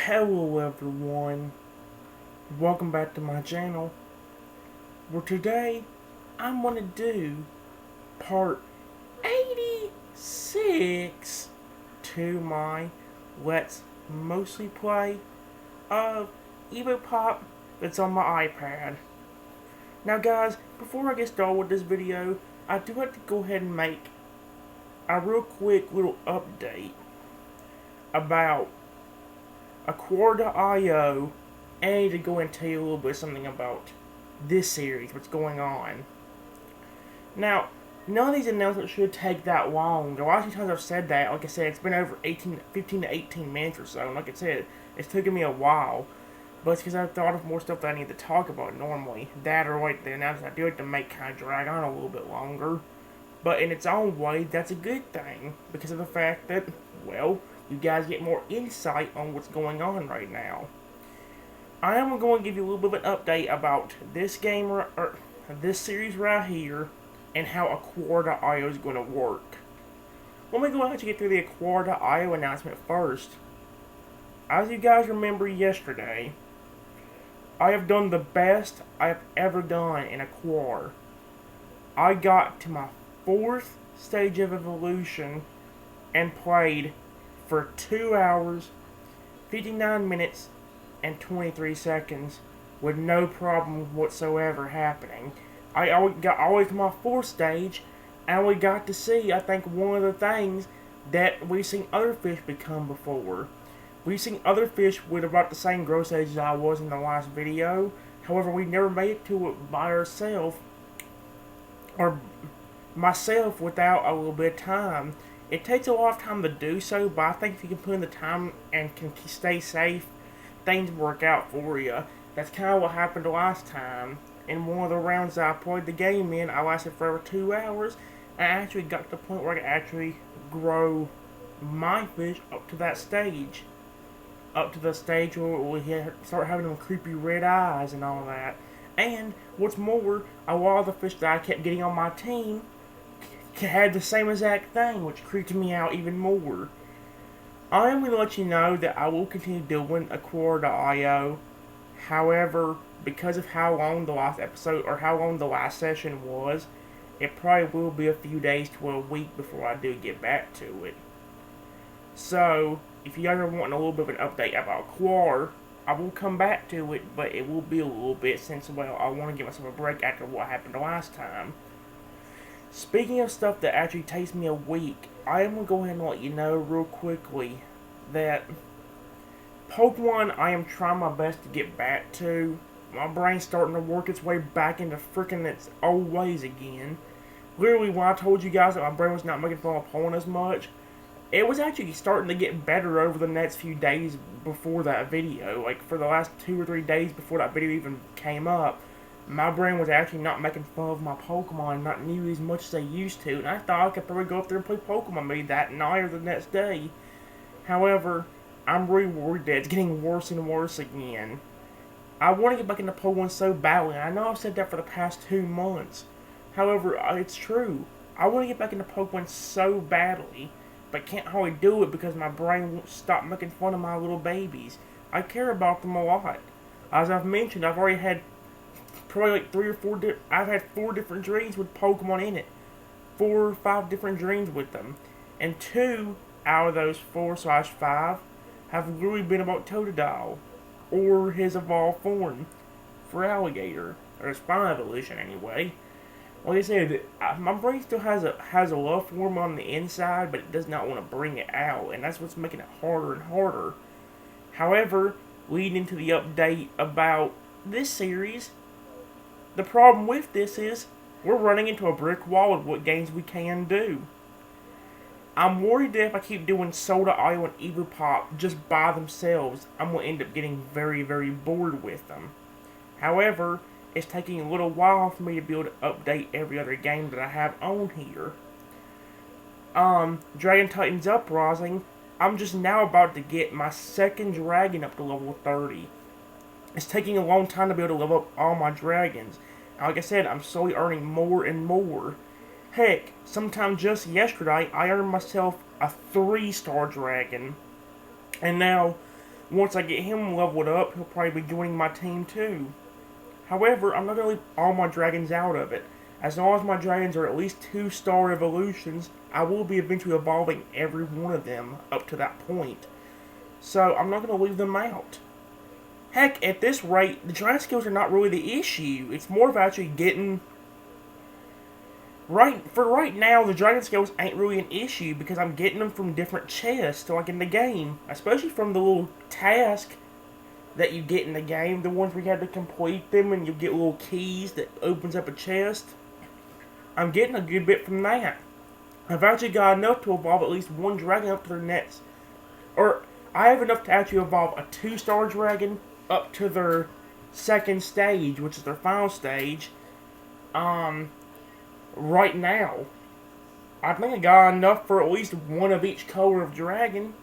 Hello everyone, welcome back to my channel, where today I'm going to do part 86 to my Let's Mostly Play of EvoPop that's on my iPad. Now guys, before I get started with this video, I do have to go ahead and make a real quick little update about Aquar.io, and I need to go and tell you a little bit something about this series, what's going on. Now, none of these announcements should take that long. A lot of times I've said that, like I said, it's been over 15 to 18 minutes or so, and like I said, it's taken me a while, but it's because I've thought of more stuff that I need to talk about normally. That or like the announcements I do like to make kind of drag on a little bit longer. But in its own way, that's a good thing, because of the fact that, well, you guys get more insight on what's going on right now. I am going to give you a little bit of an update about this game, or this series right here, and how Aquar.io is going to work. Let me go ahead and get through the Aquar.io announcement first. As you guys remember yesterday, I have done the best I have ever done in Aquar. I got to my 4th stage of evolution and played for 2 hours, 59 minutes, and 23 seconds with no problem whatsoever happening. I got all the way to my 4th stage, and we got to see, I think, one of the things that we've seen other fish become before. We've seen other fish with about the same growth stage as I was in the last video. However, we never made it to it by ourselves, or myself without a little bit of time. It takes a lot of time to do so, but I think if you can put in the time and can stay safe, things work out for you. That's kind of what happened last time. In one of the rounds that I played the game in, I lasted for over 2 hours, and I actually got to the point where I could actually grow my fish up to that stage. Up to the stage where we start having them creepy red eyes and all that. And, what's more, a lot of the fish that I kept getting on my team had the same exact thing, which creeped me out even more. I am going to let you know that I will continue doing Aquar.io. However, because of how long the last episode, or how long the last session was, it probably will be a few days to a week before I do get back to it. So, if you guys are wanting a little bit of an update about Aquar, I will come back to it, but it will be a little bit since, well, I want to give myself a break after what happened the last time. Speaking of stuff that actually takes me a week, I am going to go ahead and let you know real quickly that Pokemon I am trying my best to get back to. My brain's starting to work its way back into freaking its old ways again. Literally, when I told you guys that my brain was not making fun of Pokemon as much, it was actually starting to get better over the next few days before that video. Like, for the last 2 or 3 days before that video even came up, my brain was actually not making fun of my Pokemon, not nearly as much as they used to, and I thought I could probably go up there and play Pokemon maybe that night or the next day. However, I'm really worried that it's getting worse and worse again. I want to get back into Pokemon so badly, and I know I've said that for the past 2 months. However, it's true. I want to get back into Pokemon so badly, but can't hardly do it because my brain won't stop making fun of my little babies. I care about them a lot. As I've mentioned, I've already had probably like 3 or 4, I've had 4 different dreams with Pokemon in it. 4 or 5 different dreams with them. And 2 out of those 4/5 have literally been about Totodile, or his evolved form for Alligator, or his final evolution anyway. Like I said, my brain still has a love for him on the inside, but it does not want to bring it out, and that's what's making it harder and harder. However, leading into the update about this series, the problem with this is, we're running into a brick wall of what games we can do. I'm worried that if I keep doing Soda.io and EvoPop just by themselves, I'm going to end up getting very, very bored with them. However, it's taking a little while for me to be able to update every other game that I have on here. Dragon Titan's Uprising, I'm just now about to get my 2nd dragon up to level 30. It's taking a long time to be able to level up all my dragons. Like I said, I'm slowly earning more and more. Heck, sometime just yesterday, I earned myself a 3-star dragon. And now, once I get him leveled up, he'll probably be joining my team too. However, I'm not going to leave all my dragons out of it. As long as my dragons are at least 2-star evolutions, I will be eventually evolving every one of them up to that point. So, I'm not going to leave them out. Heck, at this rate, the dragon skills are not really the issue. It's more of actually getting... For right now, the dragon skills ain't really an issue because I'm getting them from different chests, like in the game. Especially from the little task that you get in the game, the ones where you have to complete them and you get little keys that opens up a chest. I'm getting a good bit from that. I've actually got enough to evolve at least one dragon up to their next... Or, I have enough to actually evolve a 2-star dragon up to their second stage, which is their final stage. Right now. I think I got enough for at least one of each color of dragon.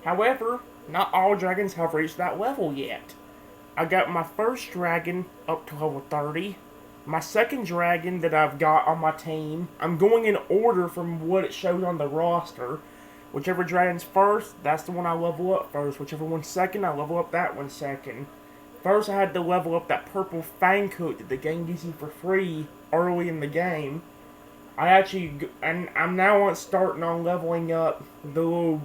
However, not all dragons have reached that level yet. I got my first dragon up to level 30. My second dragon that I've got on my team, I'm going in order from what it shows on the roster. Whichever dragon's first, that's the one I level up first. Whichever one's second, I level up that one second. First, I had to level up that purple Fang coat that the game gives you for free early in the game. I'm now starting on leveling up the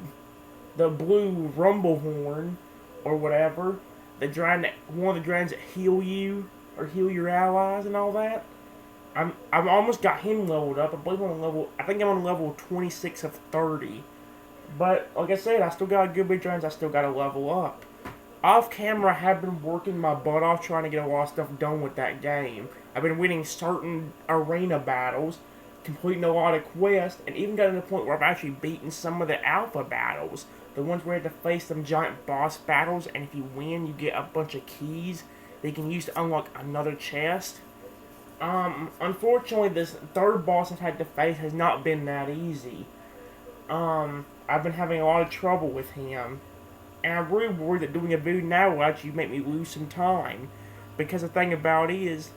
blue rumble horn, or whatever. One of the dragons that heal you, or heal your allies and all that. I've almost got him leveled up. I think I'm on level 26 of 30. But, like I said, I still got a good bit of dragons I still got to level up. Off camera, I have been working my butt off trying to get a lot of stuff done with that game. I've been winning certain arena battles, completing a lot of quests, and even gotten to the point where I've actually beaten some of the alpha battles. The ones where you have to face some giant boss battles, and if you win, you get a bunch of keys that you can use to unlock another chest. Unfortunately, this third boss I've had to face has not been that easy. I've been having a lot of trouble with him. And I'm really worried that doing a video now will actually make me lose some time. Because the thing about it is,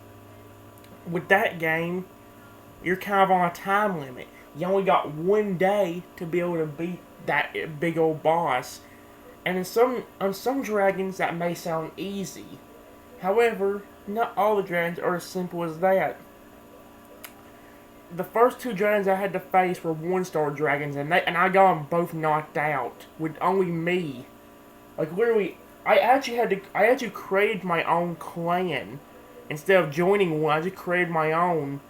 with that game, you're kind of on a time limit. You only got one day to be able to beat that big old boss. And on some dragons, that may sound easy. However, not all the dragons are as simple as that. The first two dragons I had to face were 1-star dragons, and I got them both knocked out with only me. Like literally, I actually created my own clan instead of joining one. I just created my own,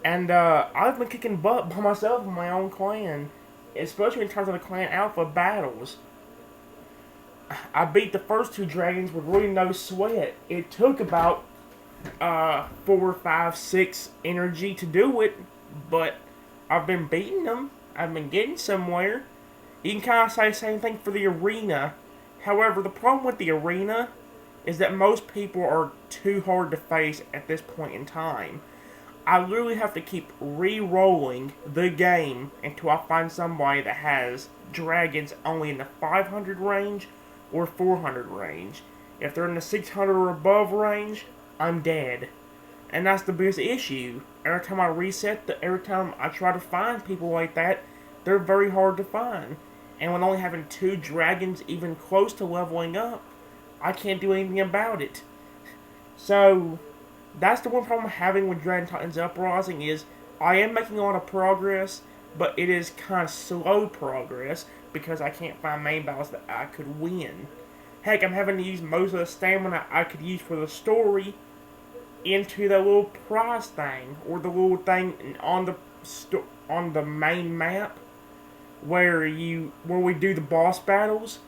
and I've been kicking butt by myself in my own clan, especially in terms of the clan alpha battles. I beat the first two dragons with really no sweat. It took about 4, 5, 6 energy to do it, but I've been beating them. I've been getting somewhere. You can kind of say the same thing for the arena. However, the problem with the arena is that most people are too hard to face at this point in time. I literally have to keep re-rolling the game until I find somebody that has dragons only in the 500 range or 400 range. If they're in the 600 or above range, I'm dead. And that's the biggest issue. Every time I try to find people like that, they're very hard to find. And with only having 2 dragons even close to leveling up, I can't do anything about it. So, that's the one problem I'm having with Dragon Titans Uprising is, I am making a lot of progress, but it is kind of slow progress, because I can't find main battles that I could win. Heck, I'm having to use most of the stamina I could use for the story into the little prize thing, or the little thing on the main map, where we do the boss battles,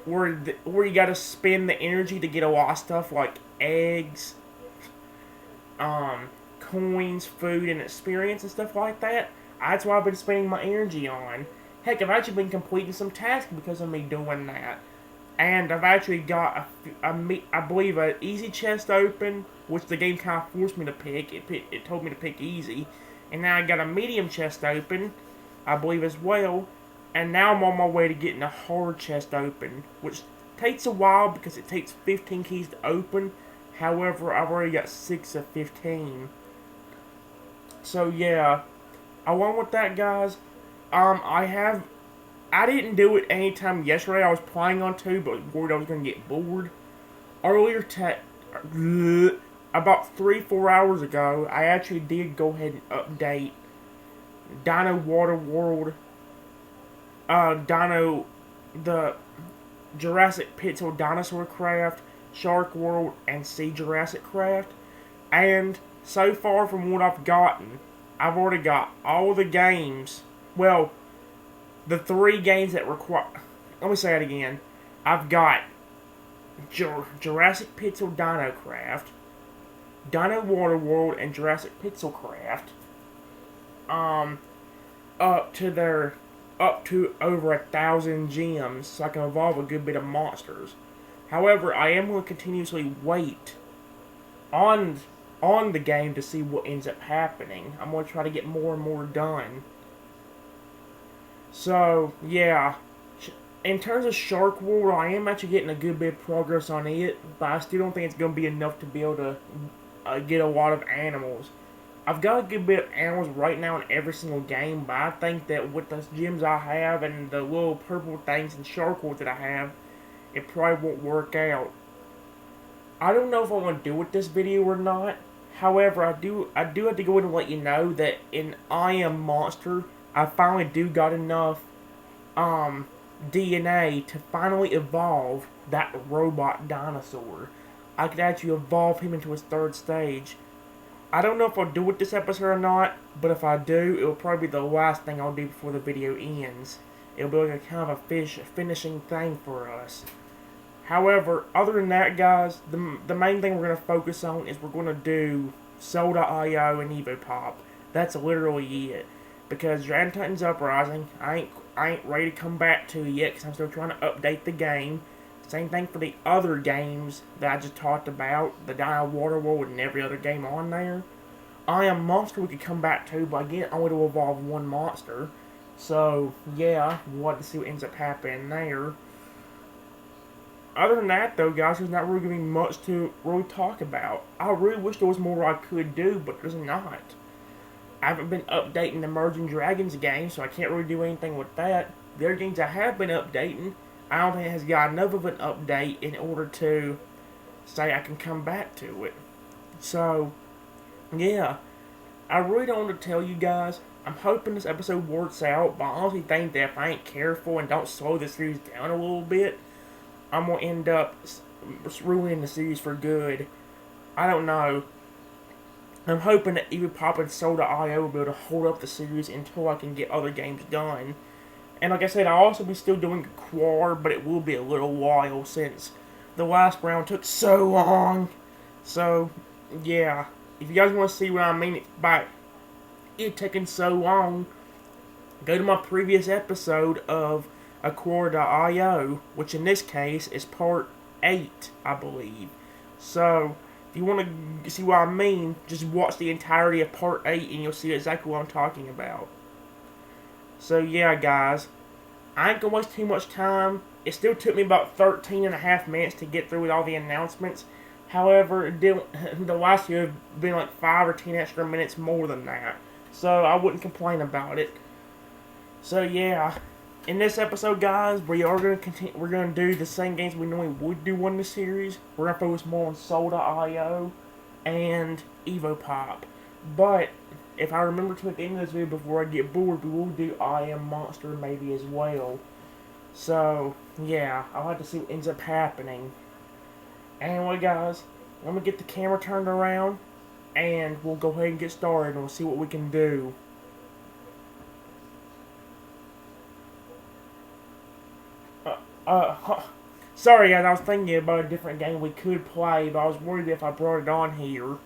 where you gotta spend the energy to get a lot of stuff like eggs, coins, food, and experience and stuff like that. That's what I've been spending my energy on. Heck, I've actually been completing some tasks because of me doing that. And I've actually got I believe an easy chest open, which the game kind of forced me to pick. It told me to pick easy. And now I got a medium chest open, I believe as well, and now I'm on my way to getting a hard chest open, which takes a while because it takes 15 keys to open. However, I've already got 6 of 15. So yeah, along with that, guys, I have I didn't do it anytime yesterday. I was planning on to, but worried I was going to get bored. Earlier, about 3-4 hours ago, I actually did go ahead and update Dino Water World, the Jurassic Pixel Dinosaur Craft, Shark World, and Sea Jurassic Craft. And so far from what I've gotten, I've already got all the games. Well, the 3 games that require... Let me say it again. I've got Jurassic Pixel Dino Craft, Dino Water World, and Jurassic Pixel Craft. Up to over 1,000 gems, so I can evolve a good bit of monsters. However, I am going to continuously wait on the game to see what ends up happening. I'm going to try to get more and more done. So, yeah. In terms of Shark World, I am actually getting a good bit of progress on it, but I still don't think it's going to be enough to be able to get a lot of animals. I've got a good bit of animals right now in every single game, but I think that with the gems I have and the little purple things and Shark World that I have, it probably won't work out. I don't know if I want to do with this video or not. However, I do have to go in and let you know that in I Am Monster, I finally got enough DNA to finally evolve that robot dinosaur. I could actually evolve him into his 3rd stage. I don't know if I'll do it this episode or not, but if I do, it'll probably be the last thing I'll do before the video ends. It'll be like a kind of a finishing thing for us. However, other than that, guys, the main thing we're going to focus on is we're going to do Soul.io and EvoPop. That's literally it. Because Dragon Titan's Uprising, I ain't ready to come back to yet, because I'm still trying to update the game. Same thing for the other games that I just talked about, the Dino Water World and every other game on there. I Am Monster we could come back to, but again, only to evolve one monster. So, yeah, we'll have to see what ends up happening there. Other than that, though, guys, there's not really going to be much to really talk about. I really wish there was more I could do, but there's not. I haven't been updating the Emerging Dragons game, so I can't really do anything with that. The other games I have been updating, I don't think it has got enough of an update in order to say I can come back to it. So, yeah. I really don't want to tell you guys. I'm hoping this episode works out, but I honestly think that if I ain't careful and don't slow the series down a little bit, I'm going to end up ruining the series for good. I don't know. I'm hoping that EvoPop and Soul.io will be able to hold up the series until I can get other games done. And like I said, I'll also be still doing Quar, but it will be a little while since the last round took so long. So, yeah. If you guys want to see what I mean by it taking so long, go to my previous episode of Quar.io, which in this case is part 8, I believe. So, if you want to see what I mean, just watch the entirety of part 8 and you'll see exactly what I'm talking about. So yeah, guys, I ain't gonna waste too much time. It still took me about 13 and a half minutes to get through with all the announcements. However, the last year have been like 5 or 10 extra minutes more than that. So I wouldn't complain about it. So yeah, in this episode, guys, we are gonna continue. We're gonna do the same games we normally would do in the series. We're gonna focus more on Soul.io and EvoPop. But if I remember to at the end of this video before I get bored, we will do I Am Monster maybe as well. So yeah, I'll have to see what ends up happening. Anyway, guys, I'm gonna get the camera turned around, and we'll go ahead and get started, and we'll see what we can do. Sorry guys, I was thinking about a different game we could play, but I was worried that if I brought it on here,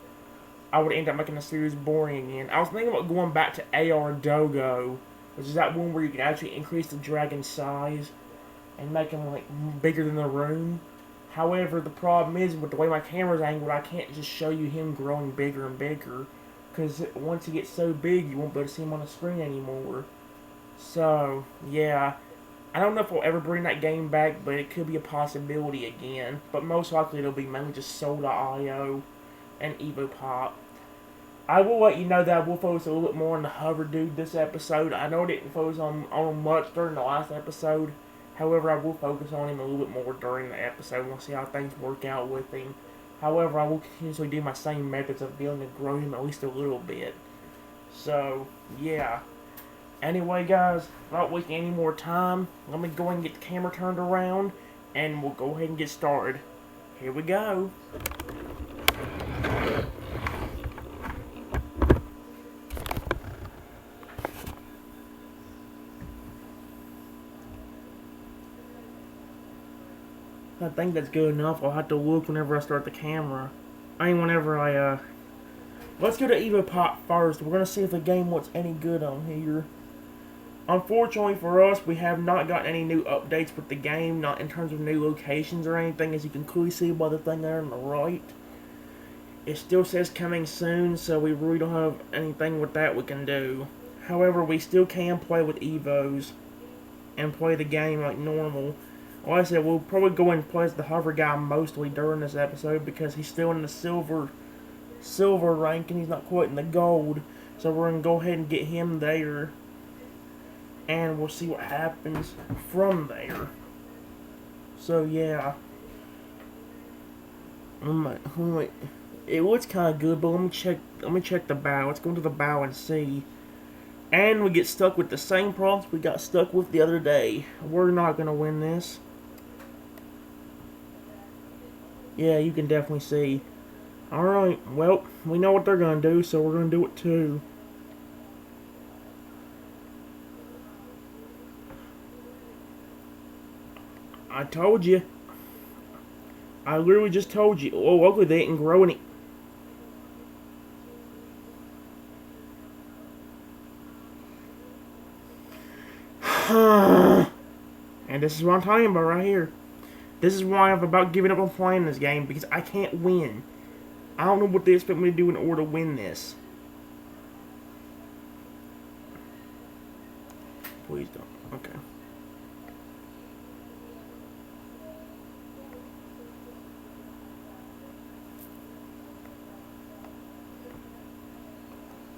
I would end up making the series boring again. I was thinking about going back to AR Dogo, which is that one where you can actually increase the dragon's size and make him like bigger than the room. However, the problem is with the way my camera's angled, I can't just show you him growing bigger and bigger, because once he gets so big, you won't be able to see him on the screen anymore. So, yeah. I don't know if we'll ever bring that game back, but it could be a possibility again. But most likely it'll be mainly just Soul.io and EvoPop. I will let you know that I will focus a little bit more on the hover dude this episode. I know I didn't focus on much during the last episode. However, I will focus on him a little bit more during the episode. We'll see how things work out with him. However, I will continuously do my same methods of being able to grow him at least a little bit. So, yeah. Anyway, guys, not wasting any more time, let me go ahead and get the camera turned around, and we'll go ahead and get started. Here we go. I think that's good enough. I'll have to look whenever I start the camera. Whenever I, Let's go to EvoPop first. We're going to see if the game looks any good on here. Unfortunately for us, we have not gotten any new updates with the game, not in terms of new locations or anything, as you can clearly see by the thing there on the right. It still says coming soon, so we really don't have anything with that we can do. However, we still can play with Evos and play the game like normal. Like I said, we'll probably go and play as the hover guy mostly during this episode because he's still in the silver rank and he's not quite in the gold. So we're going to go ahead and get him there. And we'll see what happens from there. So yeah. It looks kind of good, but let me check the bow. Let's go into the bow and see. And we get stuck with the same problems we got stuck with the other day. We're not going to win this. Yeah, you can definitely see. Alright, well, we know what they're going to do, so we're going to do it too. I told you. I literally just told you. Oh, luckily they didn't grow any. And this is what I'm talking about right here. This is why I'm about giving up on playing this game, because I can't win. I don't know what they expect me to do in order to win this. Please don't. Okay.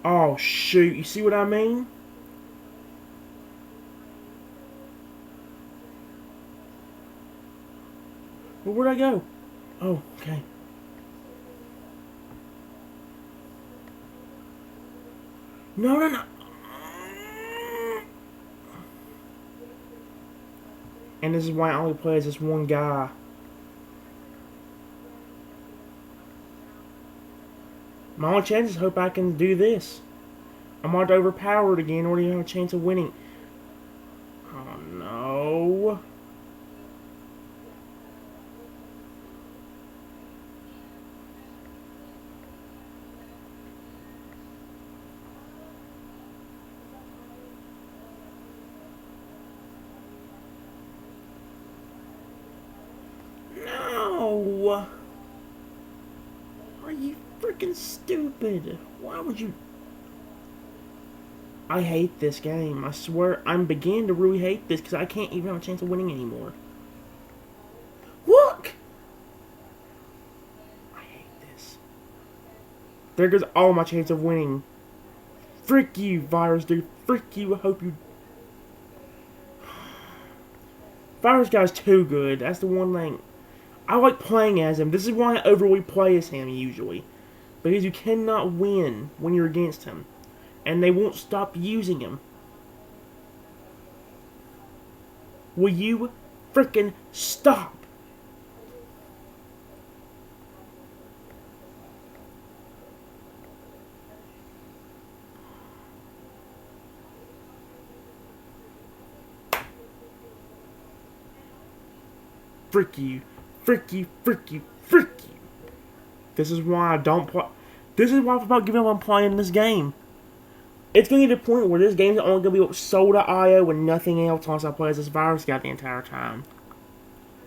Oh, shoot. You see what I mean? Well, where'd I go? Oh, okay. No. And this is why I only play as this one guy. My only chance is hope I can do this. I'm not overpowered again, or do you have a chance of winning? Oh no. No! Are you freaking stupid? Why would you... I hate this game. I swear, I'm beginning to really hate this because I can't even have a chance of winning anymore. Look! I hate this. There goes all my chance of winning. Frick you, Virus Dude. Frick you. I hope you... Virus Guy's too good. That's the one thing. I like playing as him. This is why I overly play as him, usually. Because you cannot win when you're against him. And they won't stop using him. Will you frickin' stop? Frick you. Frick you, frick you, frick you. This is why I don't play. This is why I'm about giving up on playing this game. It's going to get to the point where this game's only going to be sold to IO and nothing else unless I play as this virus guy the entire time.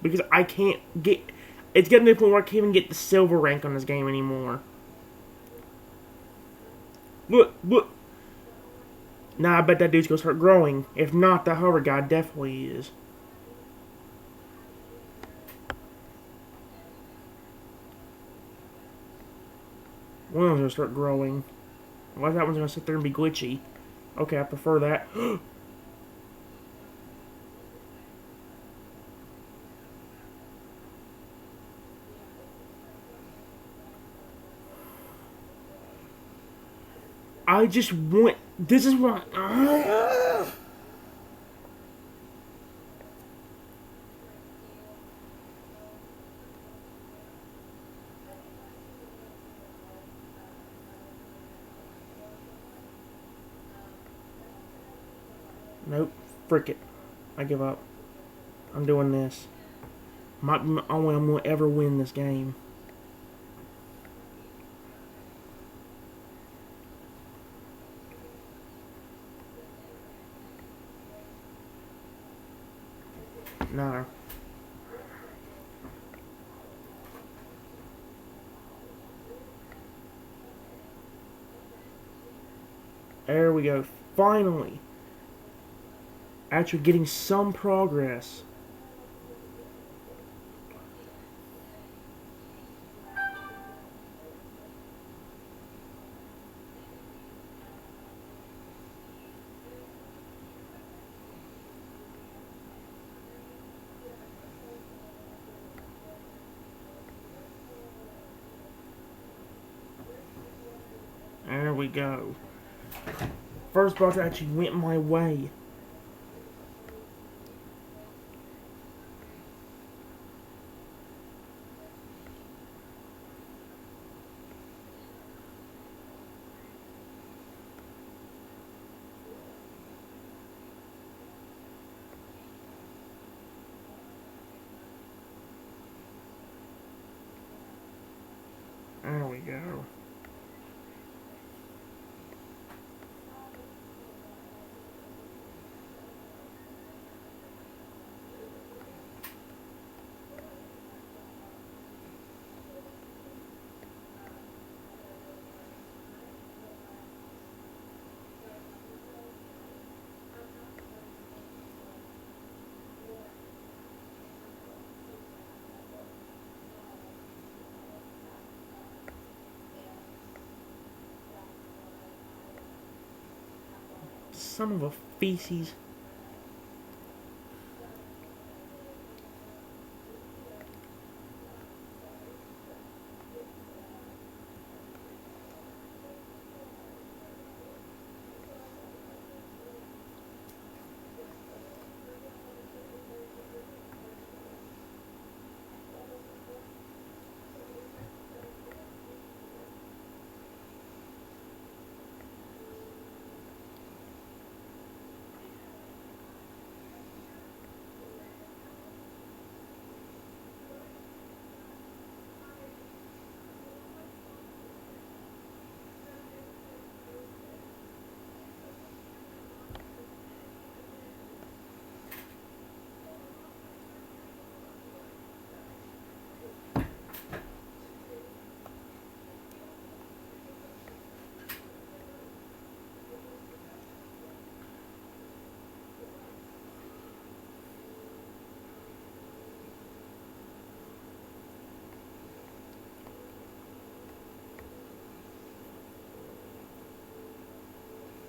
Because I can't get... It's getting to the point where I can't even get the silver rank on this game anymore. Look. Nah, I bet that dude's going to start growing. If not, that hover guy definitely is. One of them's going to start growing. Well, that one's gonna sit there and be glitchy. Okay, I prefer that. I just want... This is what... Nope. Frick it. I give up. I'm doing this. Might be the only way I'm going to ever win this game. No. There we go. Finally. Actually getting some progress. There we go. First box actually went my way. There we go. Son of a feces.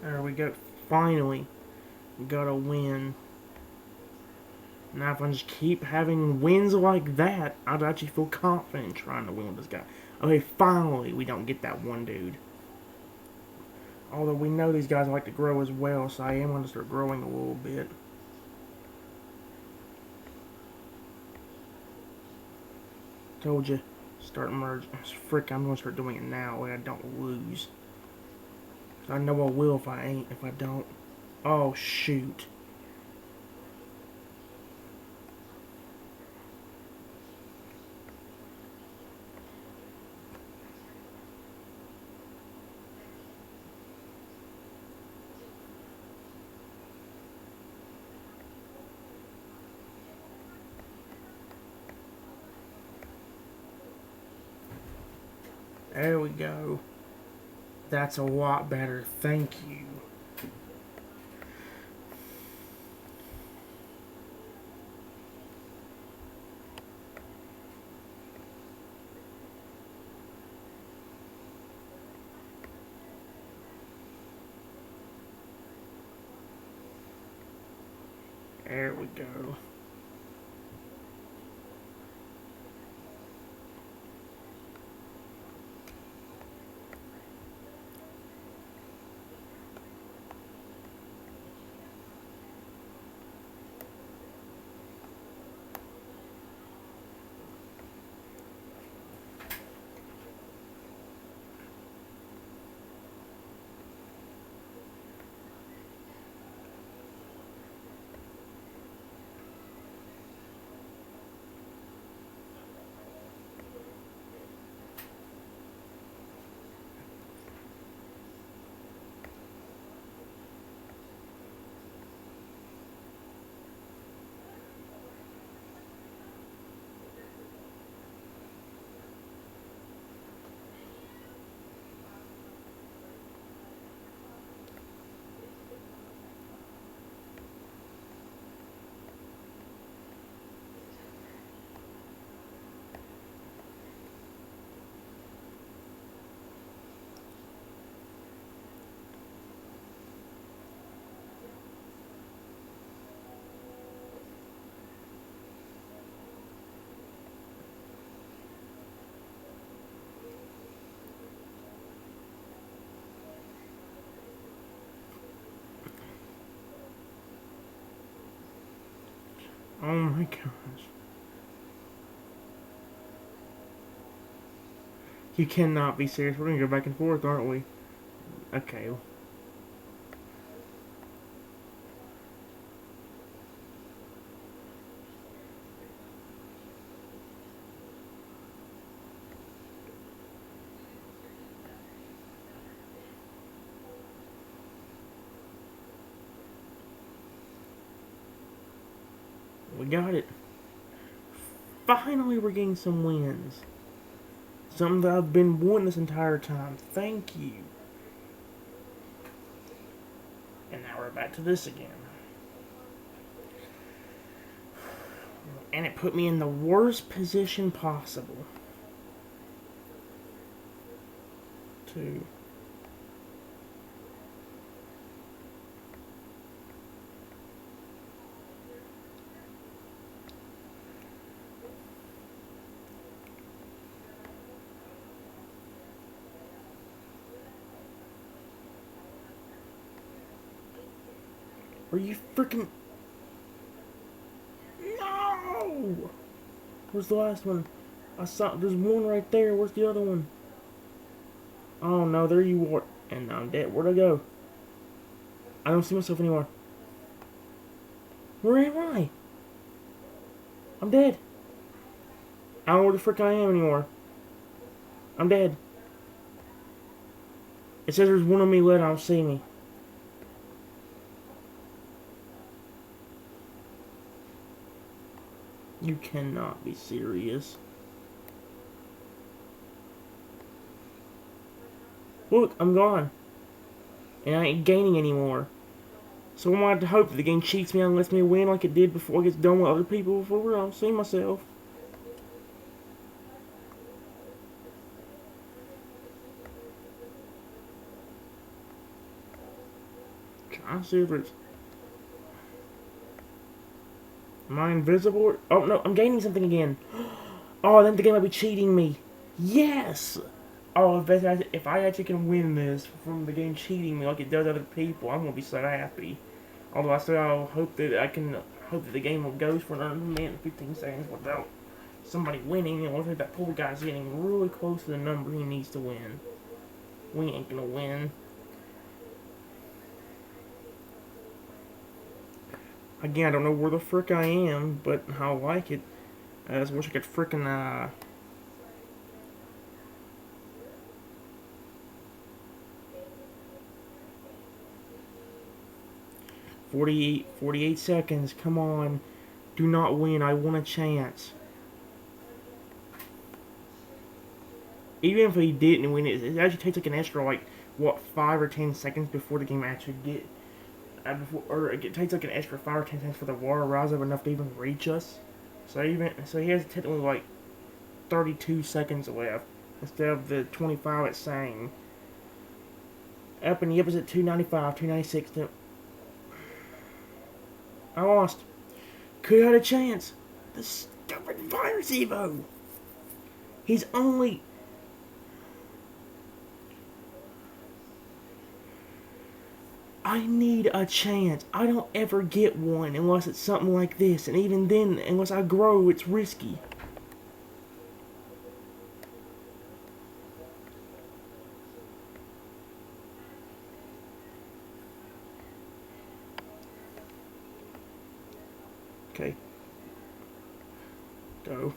There we go. Finally, we got a win. Now if I just keep having wins like that, I'd actually feel confident trying to win with this guy. Okay, finally we don't get that one dude. Although we know these guys like to grow as well, so I am going to start growing a little bit. Told you, start merging. Frick, I'm going to start doing it now, way I don't lose. I know I will if I don't. Oh, shoot. There we go. That's a lot better. Thank you. There we go. Oh my gosh. You cannot be serious. We're gonna go back and forth, aren't we? Okay. We got it. Finally, we're getting some wins. Something that I've been wanting this entire time. Thank you. And now we're back to this again. And it put me in the worst position possible. To... Are you freaking... No! Where's the last one? I saw... There's one right there. Where's the other one? Oh no, there you are. And I'm dead. Where'd I go? I don't see myself anymore. Where am I? I'm dead. I don't know where the frick I am anymore. I'm dead. It says there's one of me left. I don't see me. You cannot be serious. Look, I'm gone. And I ain't gaining anymore. So I'm gonna hope that the game cheats me and lets me win like it did before it gets done with other people before I don't see myself. Trying to see if it's... Am I invisible? Oh no, I'm gaining something again. Oh, then the game might be cheating me. Yes! Oh, if I actually can win this from the game cheating me like it does other people, I'm gonna be so happy. Although I still hope that I can hope that the game goes for another minute and 15 seconds without somebody winning. And what if that poor guy's getting really close to the number he needs to win? We ain't gonna win. Again, I don't know where the frick I am, but I like it. I just wish I could frickin' 48 seconds, come on. Do not win, I want a chance. Even if he didn't win it, it actually takes like an extra, like, what, 5 or 10 seconds before the game actually get... or it takes like an extra 5 or 10 seconds for the water to rise up enough to even reach us. So he has technically like 32 seconds left instead of the 25 it's saying. Up and yep is at 295, 296. I lost. could have had a chance. The stupid virus Evo. He's only... I need a chance. I don't ever get one unless it's something like this. And even then, unless I grow, it's risky. Okay. Go.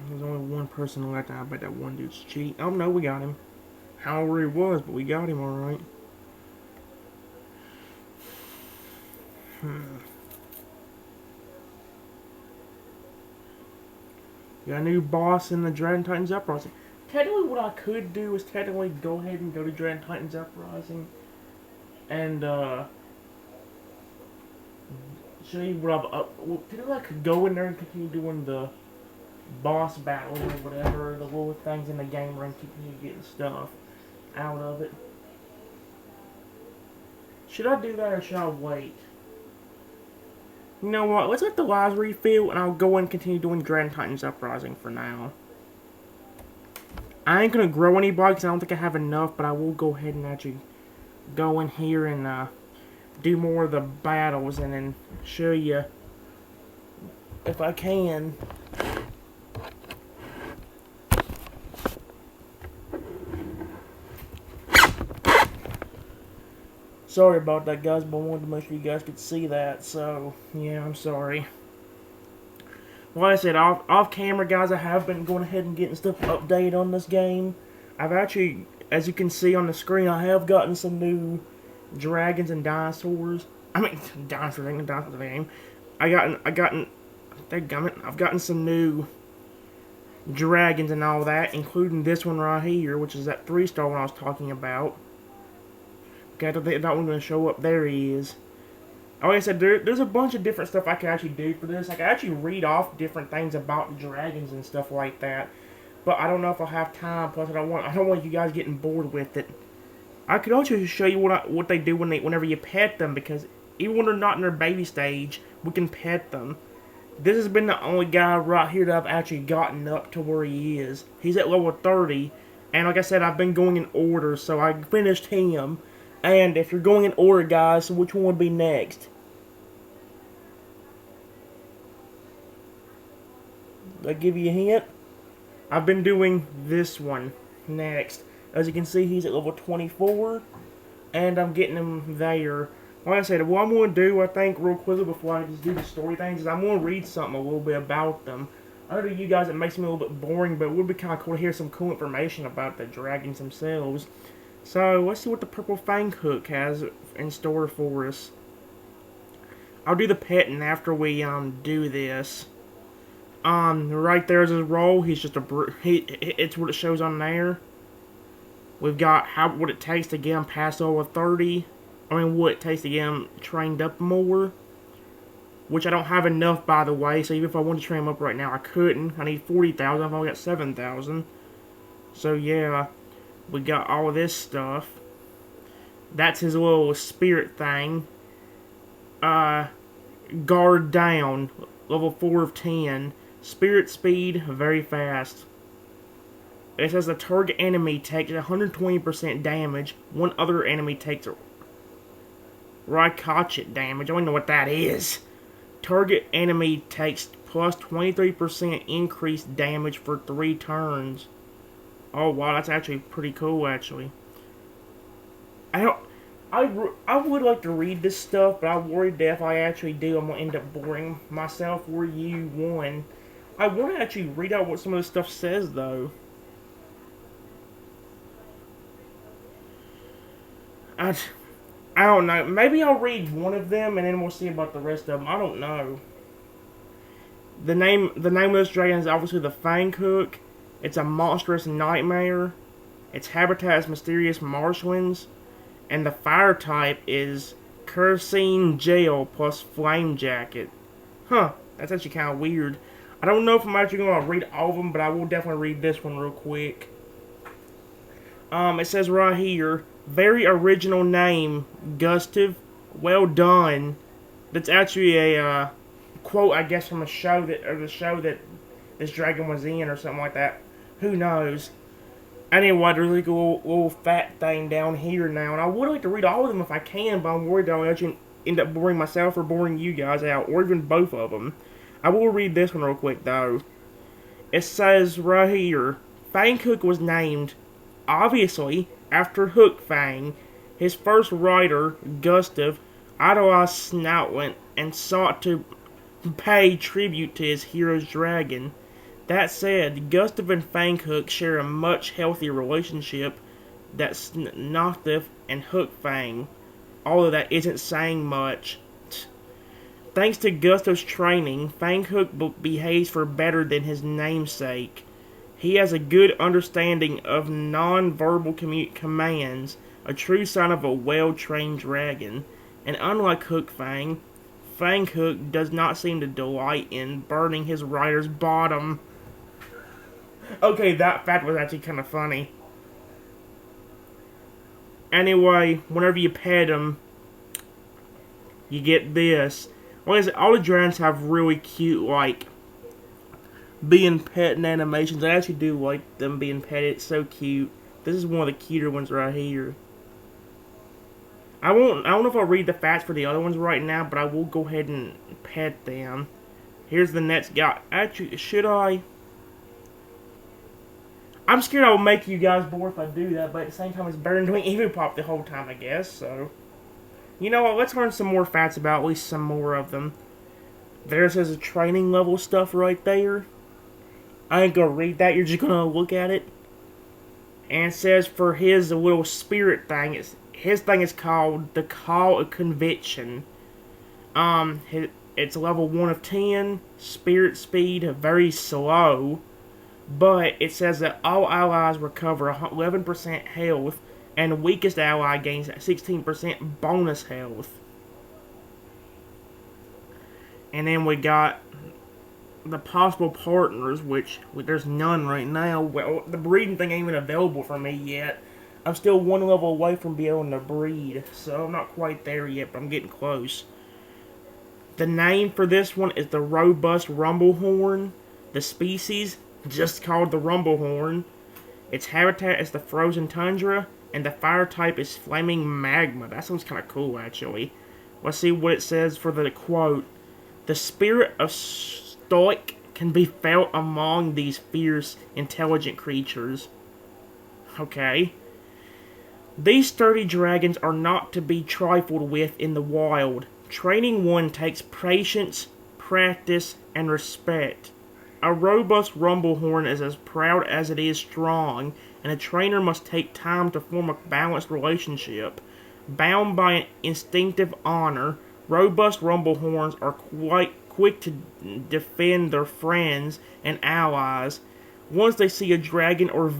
There's only one person left. I bet that one dude's cheating. Oh no, we got him. However he was, but we got him alright. Got a new boss in the Dragon Titans Uprising. Technically, what I could do is technically go ahead and go to Dragon Titans Uprising and show you what I've up. Well, technically, I could go in there and continue doing the boss battles or whatever, the little things in the game where I continue getting stuff out of it. Should I do that or should I wait? You know what, let's let the lives refill and I'll go and continue doing Dragon Titans Uprising for now. I ain't gonna grow any bugs, I don't think I have enough, but I will go ahead and actually go in here and do more of the battles and then show you if I can. Sorry about that, guys, but I wanted to make sure you guys could see that, so, yeah, I'm sorry. Like I said, off camera, guys, I have been going ahead and getting stuff updated on this game. I've actually, as you can see on the screen, I have gotten some new dragons and dinosaurs. I mean, dinosaurs ain't dinosaurs in the game. I've gotten some new dragons and all that, including this one right here, which is that 3-star one I was talking about. Okay, I don't think that one's going to show up. There he is. Like I said, there's a bunch of different stuff I can actually do for this. I can actually read off different things about the dragons and stuff like that. But I don't know if I'll have time. Plus, I don't want you guys getting bored with it. I could also show you what they do whenever you pet them, because even when they're not in their baby stage, we can pet them. This has been the only guy right here that I've actually gotten up to where he is. He's at level 30, and like I said, I've been going in order, so I finished him. And if you're going in order, guys, so which one would be next? Did I give you a hint? I've been doing this one next. As you can see, he's at level 24, and I'm getting him there. Like I said, what I'm going to do, I think, real quickly before I just do the story things, is I'm going to read something a little bit about them. I know to you guys it makes me a little bit boring, but it would be kind of cool to hear some cool information about the dragons themselves. So, let's see what the purple Fang hook has in store for us. I'll do the petting after we do this. Right there's his role. He's just it's what it shows on there. We've got what it takes to get him past over 30. I mean, what it takes to get him trained up more. Which I don't have enough, by the way. So even if I wanted to train him up right now, I couldn't. I need 40,000. I've only got 7,000. So yeah, we got all of this stuff. That's his little spirit thing. Guard down. Level 4 of 10. Spirit speed, very fast. It says the target enemy takes 120% damage. One other enemy takes Rykotchet damage. I don't know what that is. Target enemy takes plus 23% increased damage for 3 turns. Oh wow, that's actually pretty cool, actually. I would like to read this stuff, but I'm worried that if I actually do, I'm going to end up boring myself or you one. I want to actually read out what some of this stuff says, though. I don't know. Maybe I'll read one of them, and then we'll see about the rest of them. I don't know. The name of this dragon is obviously the Fang Hook. It's a monstrous nightmare. Its habitat is mysterious marshlands. And the fire type is Kerosene Gel plus Flame Jacket. Huh, that's actually kind of weird. I don't know if I'm actually going to read all of them, but I will definitely read this one real quick. It says right here, very original name, Gustav. Well done. That's actually a quote, I guess, from the show that this dragon was in, or something like that. Who knows? Anyway, there's like a little fat thing down here now, and I would like to read all of them if I can, but I'm worried that I'll actually end up boring myself or boring you guys out, or even both of them. I will read this one real quick, though. It says right here, Fang Hook was named, obviously, after Hook Fang. His first rider, Gustav, idolized Snoutland and sought to pay tribute to his hero's dragon. That said, Gustav and Fang Hook share a much healthier relationship than Snoutland and Hook Fang, although that isn't saying much. Thanks to Gustav's training, Fang Hook behaves for better than his namesake. He has a good understanding of non-verbal commands, a true sign of a well-trained dragon, and unlike Hook Fang, Fang Hook does not seem to delight in burning his rider's bottom. Okay, that fact was actually kind of funny. Anyway, whenever you pet him, you get this. Like I said, all the dragons have really cute, like, being pet and animations. I actually do like them being petted. It's so cute. This is one of the cuter ones right here. I don't know if I'll read the facts for the other ones right now, but I will go ahead and pet them. Here's the next guy. Actually, should I? I'm scared I will make you guys bored if I do that, but at the same time, it's better than doing EvoPop the whole time, I guess, so. You know what, let's learn some more facts about at least some more of them. There says a training level stuff right there. I ain't gonna read that, you're just gonna look at it. And it says for his little spirit thing, his thing is called the Call of Conviction. It's level 1 of 10, spirit speed very slow. But it says that all allies recover 11% health, and the weakest ally gains 16% bonus health. And then we got the possible partners, which there's none right now. Well, the breeding thing ain't even available for me yet. I'm still one level away from being able to breed, so I'm not quite there yet, but I'm getting close. The name for this one is the Robust Rumblehorn. The species, just called the Rumblehorn. Its habitat is the frozen tundra. and the fire type is flaming magma. That sounds kind of cool, actually. Let's see what it says for the quote. The spirit of Stoic can be felt among these fierce, intelligent creatures. Okay. These sturdy dragons are not to be trifled with in the wild. Training one takes patience, practice, and respect. A robust rumblehorn is as proud as it is strong, and a trainer must take time to form a balanced relationship. Bound by an instinctive honor, robust rumblehorns are quite quick to defend their friends and allies. Once they see a dragon or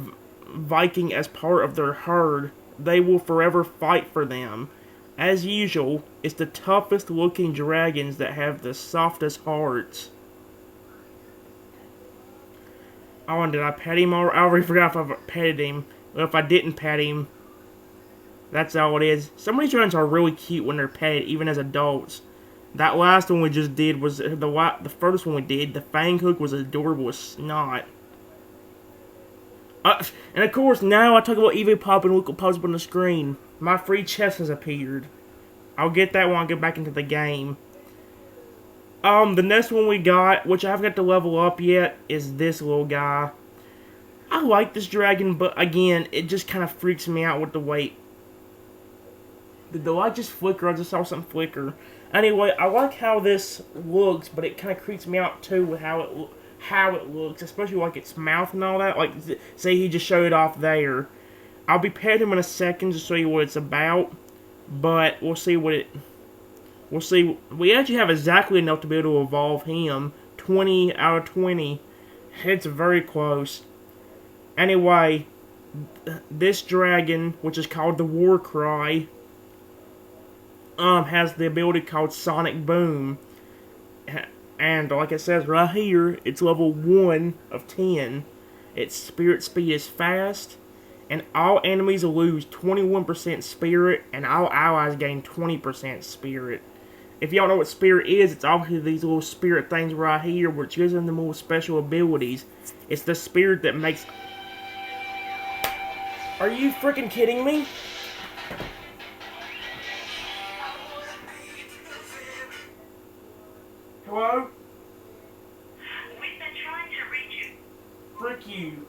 Viking as part of their herd, they will forever fight for them. As usual, it's the toughest looking dragons that have the softest hearts. Oh, and did I pet him? I already forgot if I petted him. Well, if I didn't pet him, that's all it is. Some of these dragons are really cute when they're petted, even as adults. That last one we just did was the first one we did. The Fang hook was adorable as snot. And of course, now I talk about EvoPop and look what pops up on the screen. My free chest has appeared. I'll get that when I get back into the game. The next one we got, which I haven't got to level up yet, is this little guy. I like this dragon, but again, it just kind of freaks me out with the weight. Did the light just flicker? I just saw something flicker. Anyway, I like how this looks, but it kind of creeps me out too with how it looks, especially like its mouth and all that. Like, say he just showed it off there. I'll be petting him in a second to show you what it's about, but we'll see what it. We'll see. We actually have exactly enough to be able to evolve him. 20 out of 20. It's very close. Anyway, this dragon, which is called the Warcry, has the ability called Sonic Boom. And like it says right here, it's level 1 of 10. Its spirit speed is fast, and all enemies lose 21% spirit, and all allies gain 20% spirit. If y'all know what spirit is, it's obviously these little spirit things right here, which gives them the more special abilities. It's the spirit that makes... Are you freaking kidding me? Hello? We've been trying to reach you. Frick you.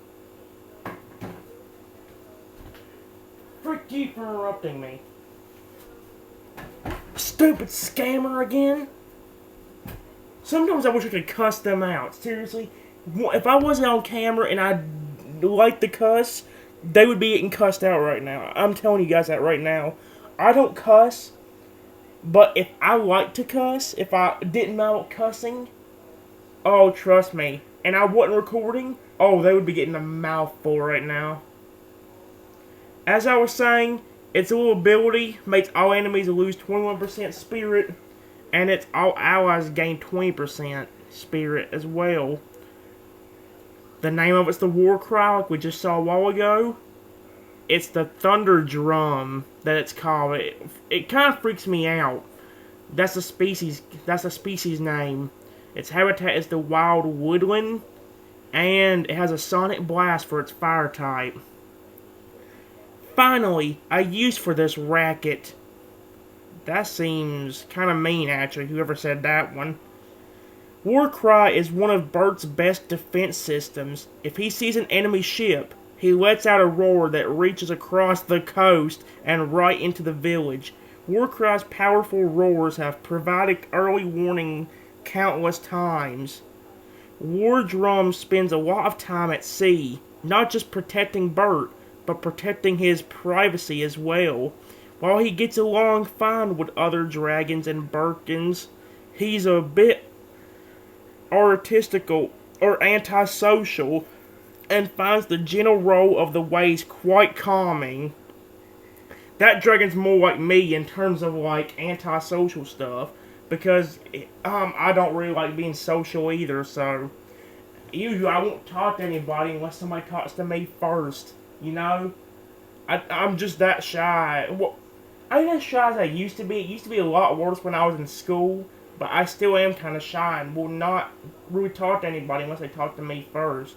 Frick you for interrupting me. Stupid scammer again. Sometimes I wish I could cuss them out. Seriously. If I wasn't on camera and I liked the cuss, they would be getting cussed out right now. I'm telling you guys that right now. I don't cuss. But if I like to cuss, if I didn't know cussing, oh, trust me, and I wasn't recording, oh, they would be getting a mouthful right now. As I was saying, its little ability makes all enemies lose 21% spirit, and its all allies gain 20% spirit as well. The name of it's the Warcry, like we just saw a while ago. It's the Thunder Drum that it's called. It kind of freaks me out. That's a species name. Its habitat is the wild woodland, and it has a sonic blast for its fire type. Finally, a use for this racket. That seems kind of mean, actually, whoever said that one. Warcry is one of Bert's best defense systems. If he sees an enemy ship, he lets out a roar that reaches across the coast and right into the village. Warcry's powerful roars have provided early warning countless times. War Drum spends a lot of time at sea, not just protecting Bert, but protecting his privacy as well. While he gets along fine with other dragons and Birkins, he's a bit artistical or antisocial, and finds the gentle roll of the waves quite calming. That dragon's more like me in terms of like antisocial stuff, because I don't really like being social either, so usually I won't talk to anybody unless somebody talks to me first, you know? I'm just that shy. Well, I ain't as shy as I used to be. It used to be a lot worse when I was in school, but I still am kind of shy and will not really talk to anybody unless they talk to me first.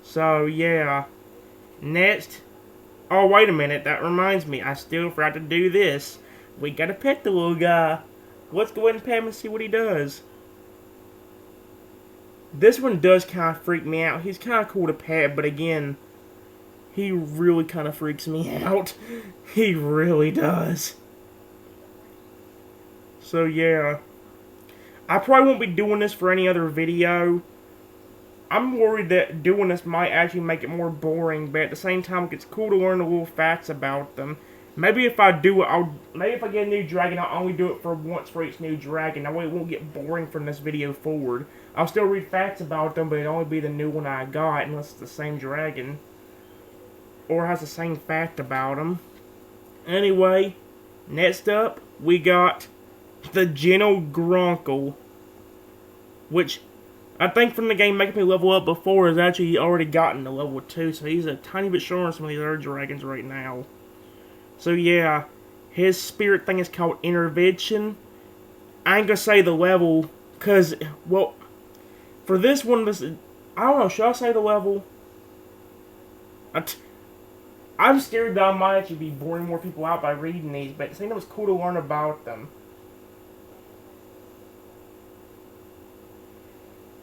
So, yeah. Next, Oh, wait a minute, that reminds me, I still forgot to do this. We gotta pet the little guy. Let's go ahead and pet him and see what he does. This one does kind of freak me out. He's kind of cool to pet, but again, he really kind of freaks me out. He really does. So yeah. I probably won't be doing this for any other video. I'm worried that doing this might actually make it more boring, but at the same time, it's cool to learn the little facts about them. Maybe if I do it, maybe if I get a new dragon, I'll only do it for once for each new dragon. That way it won't get boring from this video forward. I'll still read facts about them, but it'll only be the new one I got, unless it's the same dragon. Or has the same fact about them. Anyway, next up, we got the gentle Gronckle, which I think from the game making me level up before has actually already gotten to level 2, so he's a tiny bit shorter than some of these other dragons right now. So yeah, his spirit thing is called Intervention. I ain't gonna say the level, cause, well, for this one, I don't know, should I say the level? I'm scared that I might actually be boring more people out by reading these, but at the same time it's cool to learn about them.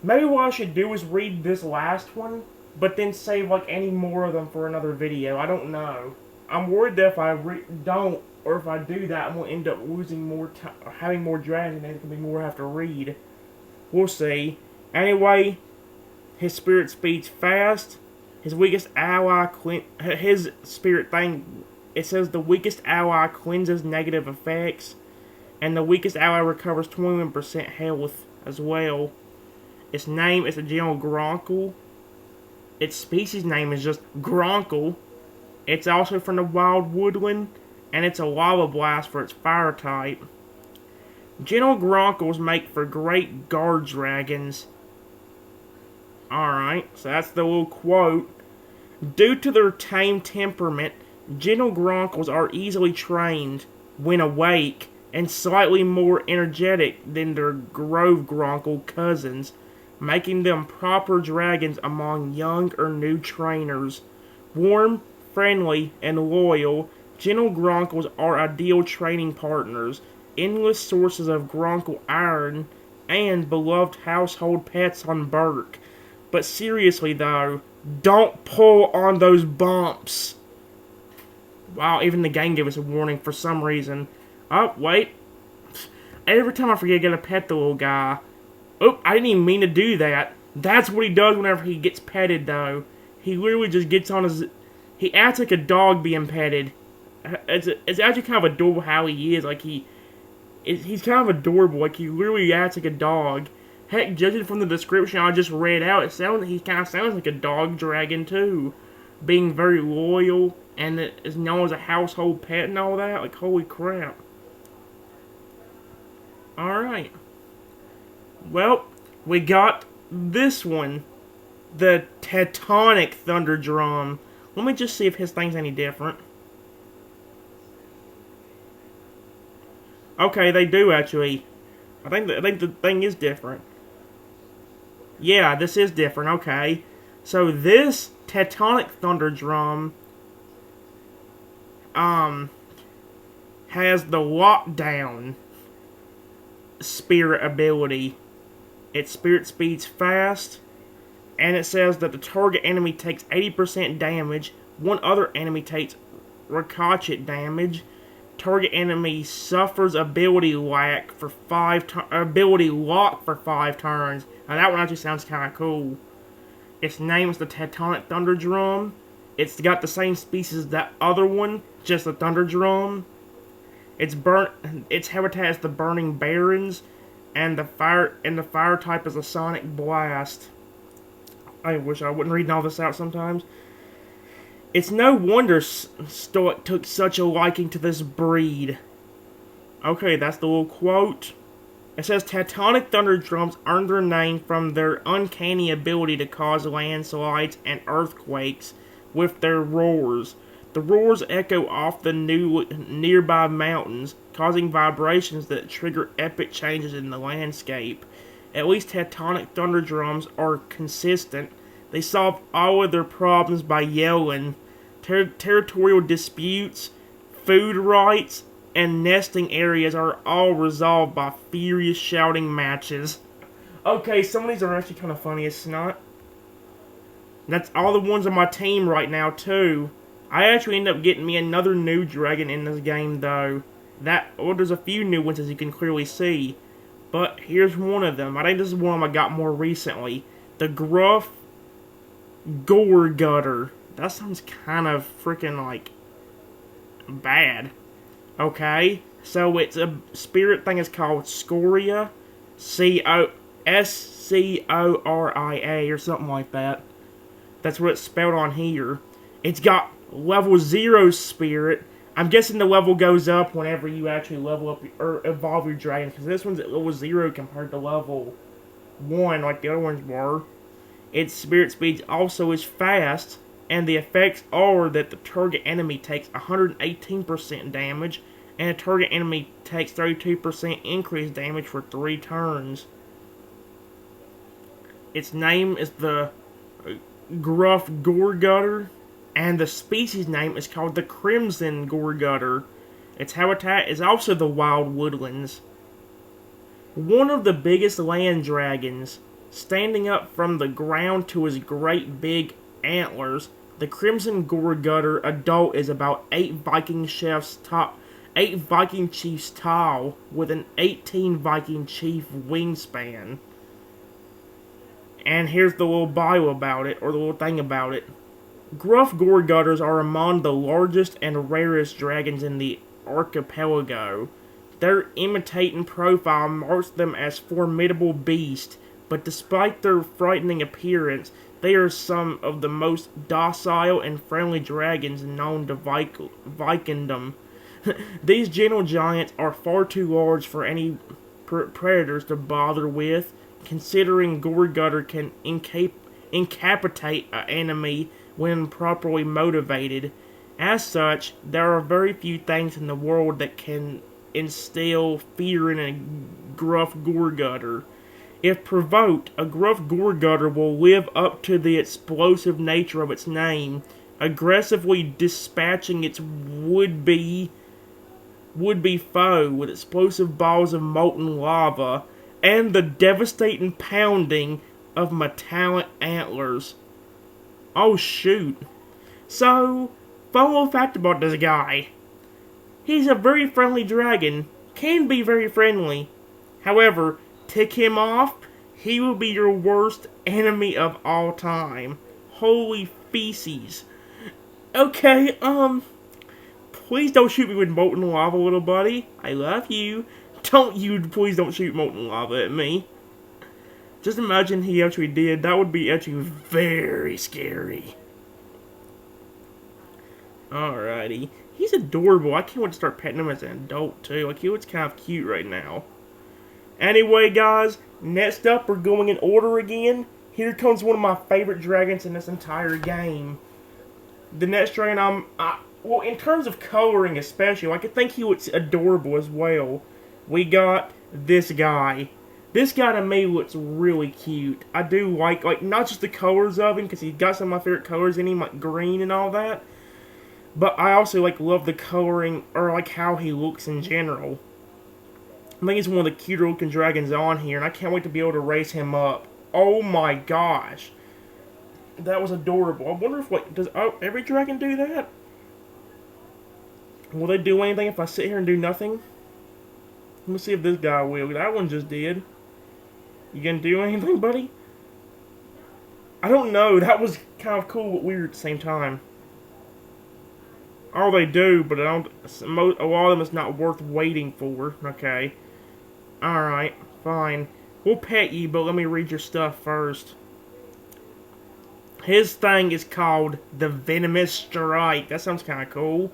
Maybe what I should do is read this last one, but then save like any more of them for another video. I don't know. I'm worried that if I don't, or if I do that, I'm going to end up losing more time, having more dragons, and there's going to be more I have to read. We'll see. Anyway, his spirit speeds fast. His weakest ally, his spirit thing, it says the weakest ally cleanses negative effects, and the weakest ally recovers 21% health as well. Its name is a general Gronckle. Its species name is just Gronckle. It's also from the wild woodland, and it's a lava blast for its fire type. General Gronckles make for great guard dragons. Alright, so that's the little quote. Due to their tame temperament, Gentle Gronckles are easily trained when awake and slightly more energetic than their Grove Gronckle cousins, making them proper dragons among young or new trainers. Warm, friendly, and loyal, Gentle Gronckles are ideal training partners, endless sources of Gronckle iron, and beloved household pets on Burke. But seriously though, don't pull on those bumps. Wow, even the game gave us a warning for some reason. Oh, wait. Every time I forget, I gotta pet the little guy. Oh, I didn't even mean to do that. That's what he does whenever he gets petted, though. He literally just gets on his... He acts like a dog being petted. It's actually kind of adorable how he is. Like, he's kind of adorable. Like, he literally acts like a dog. Heck, judging from the description I just read out, he kind of sounds like a dog dragon, too. Being very loyal, and is known as a household pet and all that. Like, holy crap. Alright. Well, we got this one. The Tectonic Thunder Drum. Let me just see if his thing's any different. Okay, they do actually. I think the thing is different. Yeah, this is different, okay. So this Tectonic Thunder Drum has the lockdown spirit ability. Its spirit speeds fast, and it says that the target enemy takes 80% damage, one other enemy takes ricochet damage, target enemy suffers ability lock for 5 turns. Now that one actually sounds kind of cool. Its name is the Tectonic Thunder Drum. It's got the same species as that other one, just the Thunder Drum. Its habitat is the Burning Barrens, and the fire type is a Sonic Blast. I wish I wouldn't read all this out sometimes. It's no wonder Stoic took such a liking to this breed. Okay, that's the little quote. It says, Tectonic Thunder Drums earned their name from their uncanny ability to cause landslides and earthquakes with their roars. The roars echo off the nearby mountains, causing vibrations that trigger epic changes in the landscape. At least Tectonic Thunder Drums are consistent. They solve all of their problems by yelling. territorial disputes, food rights, and nesting areas are all resolved by furious shouting matches. Okay, some of these are actually kind of funny, it's not. That's all the ones on my team right now, too. I actually ended up getting me another new dragon in this game, though. There's a few new ones, as you can clearly see. But here's one of them. I think this is one I got more recently. The Gruff Gore Gutter. That sounds kind of freaking, like, bad. Okay? So it's a spirit thing is called Scoria. S-C-O-R-I-A or something like that. That's what it's spelled on here. It's got level 0 spirit. I'm guessing the level goes up whenever you actually level up or evolve your dragon, because this one's at level 0 compared to level 1 like the other ones were. Its spirit speed also is fast, and the effects are that the target enemy takes 118% damage, and the target enemy takes 32% increased damage for 3 turns. Its name is the Gruff Gore Gutter, and the species name is called the Crimson Gore Gutter. Its habitat is also the wild woodlands. One of the biggest land dragons, standing up from the ground to his great big antlers, the Crimson Gore Gutter adult is about 8 Viking chiefs tall, with an 18 Viking chief wingspan. And here's the little bio about it, or the little thing about it. Gruff Gore Gutters are among the largest and rarest dragons in the archipelago. Their imitating profile marks them as formidable beasts, but despite their frightening appearance, they are some of the most docile and friendly dragons known to Vikingdom. These gentle giants are far too large for any predators to bother with, considering Gore Gutter can incapacitate an enemy when properly motivated. As such, there are very few things in the world that can instill fear in a Gruff Gore Gutter. If provoked, a Gruff Gore Gutter will live up to the explosive nature of its name, aggressively dispatching its would-be foe with explosive balls of molten lava and the devastating pounding of metallic antlers. Oh shoot. So, fun little fact about this guy. He's a very friendly dragon, can be very friendly. However, tick him off, he will be your worst enemy of all time. Holy feces. Okay, please don't shoot me with molten lava, little buddy. I love you. Please don't shoot molten lava at me. Just imagine he actually did. That would be actually very scary. Alrighty. He's adorable. I can't wait to start petting him as an adult, too. Like, he looks kind of cute right now. Anyway, guys, next up, we're going in order again. Here comes one of my favorite dragons in this entire game. The next dragon well, in terms of coloring especially, like, I think he looks adorable as well. We got this guy. This guy to me looks really cute. I do like not just the colors of him, because he's got some of my favorite colors in him, like green and all that. But I also love the coloring, or how he looks in general. I think he's one of the cuter looking dragons on here, and I can't wait to be able to raise him up. Oh my gosh. That was adorable. I wonder if, does every dragon do that? Will they do anything if I sit here and do nothing? Let me see if this guy will. That one just did. You gonna do anything, buddy? I don't know. That was kind of cool but weird at the same time. Oh, they do, but a lot of them is not worth waiting for. Okay. Alright, fine. We'll pet you, but let me read your stuff first. His thing is called the Venomous Strike. That sounds kind of cool.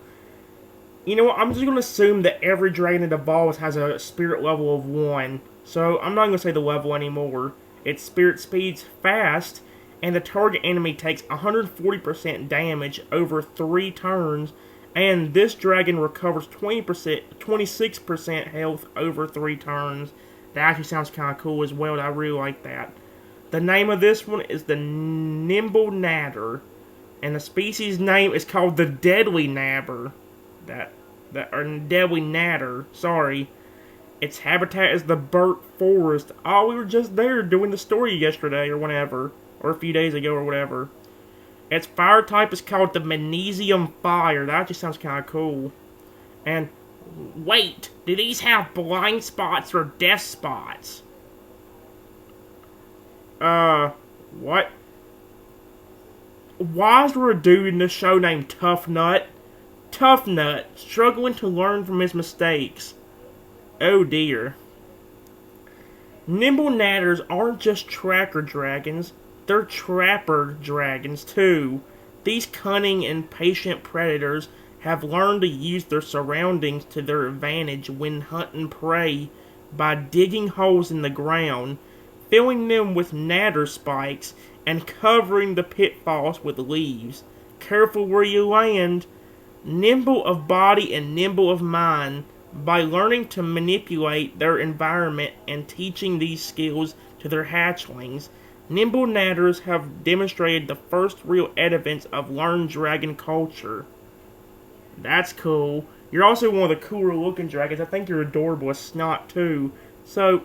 You know what? I'm just going to assume that every dragon that evolves has a spirit level of 1. So, I'm not going to say the level anymore. Its spirit speed's fast, and the target enemy takes 140% damage over 3 turns, and this dragon recovers 26% health over 3 turns. That actually sounds kind of cool as well. I really like that. The name of this one is the Nimble Natter. And the species name is called the Deadly Nabber. Or Deadly Natter, sorry. Its habitat is the burnt forest. Oh, we were just there doing the story yesterday or whatever. Or a few days ago or whatever. Its fire type is called the Magnesium Fire. That actually sounds kind of cool. And, wait, do these have blind spots or deaf spots? What? Why is there a dude in this show named Tough Nut? Tough Nut, struggling to learn from his mistakes. Oh dear. Nimble Natters aren't just tracker dragons, they're trapper dragons too. These cunning and patient predators have learned to use their surroundings to their advantage when hunting prey by digging holes in the ground, filling them with natter spikes, and covering the pitfalls with leaves. Careful where you land. Nimble of body and nimble of mind, by learning to manipulate their environment and teaching these skills to their hatchlings, nimble natters have demonstrated the first real evidence of learned dragon culture. That's cool. You're also one of the cooler looking dragons. I think you're adorable as snot too. So,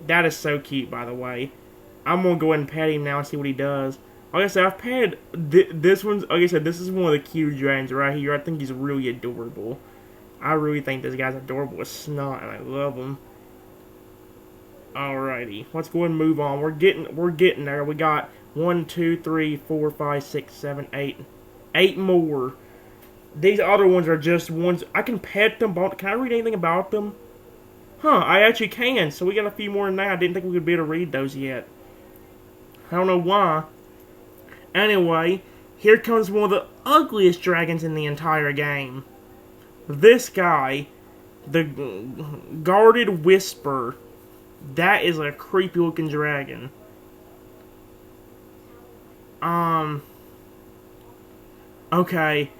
that is so cute, by the way. I'm gonna go ahead and pet him now and see what he does. Like I said, I've petted this one's. Like I said, this is one of the cute dragons right here. I think he's really adorable. I really think this guy's adorable as snot, and I love him. Alrighty, let's go ahead and move on. We're getting there. We got 1, 2, 3, 4, 5, 6, 7, 8. 8 more. These other ones are just ones I can pet them. But can I read anything about them? Huh, I actually can. So we got a few more than that. I didn't think we could be able to read those yet. I don't know why. Anyway, here comes one of the ugliest dragons in the entire game. This guy, the Guarded Whisper. That is a creepy looking dragon. Okay.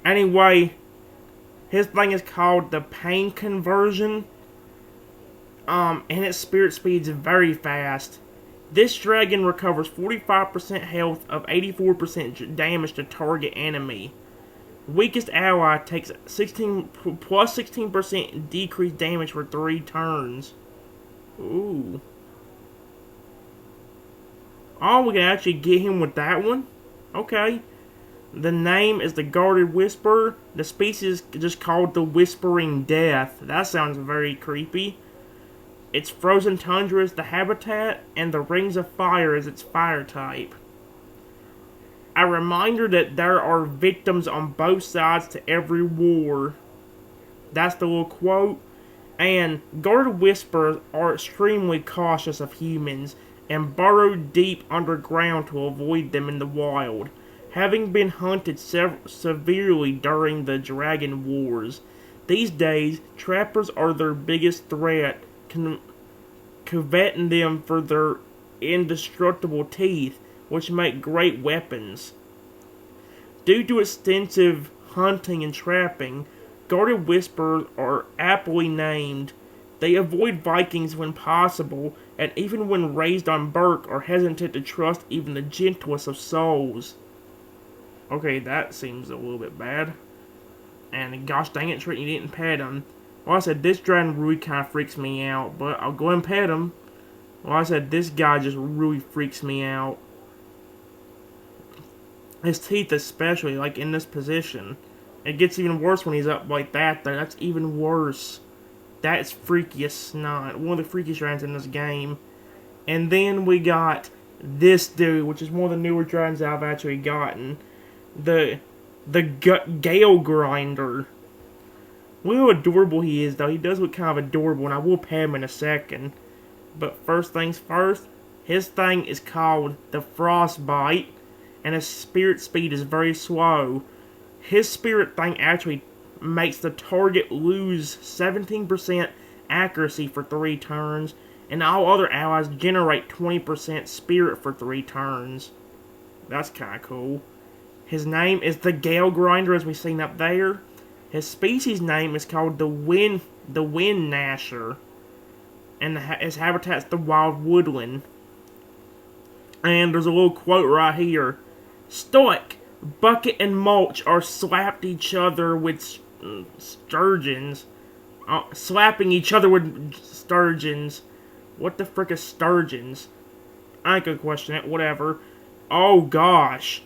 Anyway, his thing is called the Pain Conversion. And its spirit speed's very fast. This dragon recovers 45% health of 84% damage to target enemy. Weakest ally takes 16% decreased damage for 3 turns. Ooh. Oh, we can actually get him with that one? Okay. The name is the Guarded Whisper. The species is just called the Whispering Death. That sounds very creepy. Its frozen tundra is the habitat, and the Rings of Fire is its fire type. A reminder that there are victims on both sides to every war. That's the little quote. And Guarded Whispers are extremely cautious of humans, and burrow deep underground to avoid them in the wild, having been hunted severely during the Dragon Wars. These days, trappers are their biggest threat, coveting them for their indestructible teeth, which make great weapons. Due to extensive hunting and trapping, Guarded Whisperers are aptly named. They avoid Vikings when possible, and even when raised on Berk, are hesitant to trust even the gentlest of souls. Okay, that seems a little bit bad. And gosh dang it, Trent, you didn't pet him. Well, I said, this dragon really kind of freaks me out, but I'll go and pet him. Well, I said, this guy just really freaks me out. His teeth especially, like in this position. It gets even worse when he's up like that, though. That's even worse. That's freaky as snot. One of the freakiest dragons in this game. And then we got this dude, which is one of the newer dragons I've actually gotten. The Gale Grinder. Look how adorable he is, though. He does look kind of adorable, and I will pet him in a second. But first things first, his thing is called the Frostbite, and his spirit speed is very slow. His spirit thing actually makes the target lose 17% accuracy for 3 turns, and all other allies generate 20% spirit for 3 turns. That's kind of cool. His name is the Gale Grinder, as we've seen up there. His species name is called the Wind Gnasher, and his habitat's the Wild Woodland. And there's a little quote right here. Stoic, Bucket and Mulch are slapped each other with sturgeons. Slapping each other with sturgeons. What the frick is sturgeons? I could question it, whatever. Oh gosh.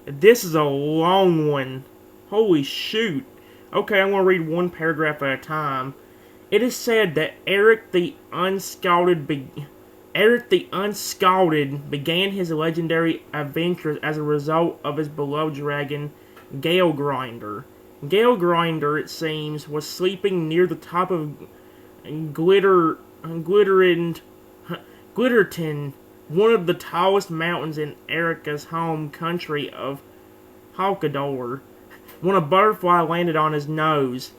This is a long one. Holy shoot. Okay, I'm gonna read one paragraph at a time. It is said that Eric the Unscalded began his legendary adventures as a result of his beloved dragon, Gale Grinder. Gale Grinder, it seems, was sleeping near the top of Glitterton, one of the tallest mountains in Erica's home country of Halkador, when a butterfly landed on his nose.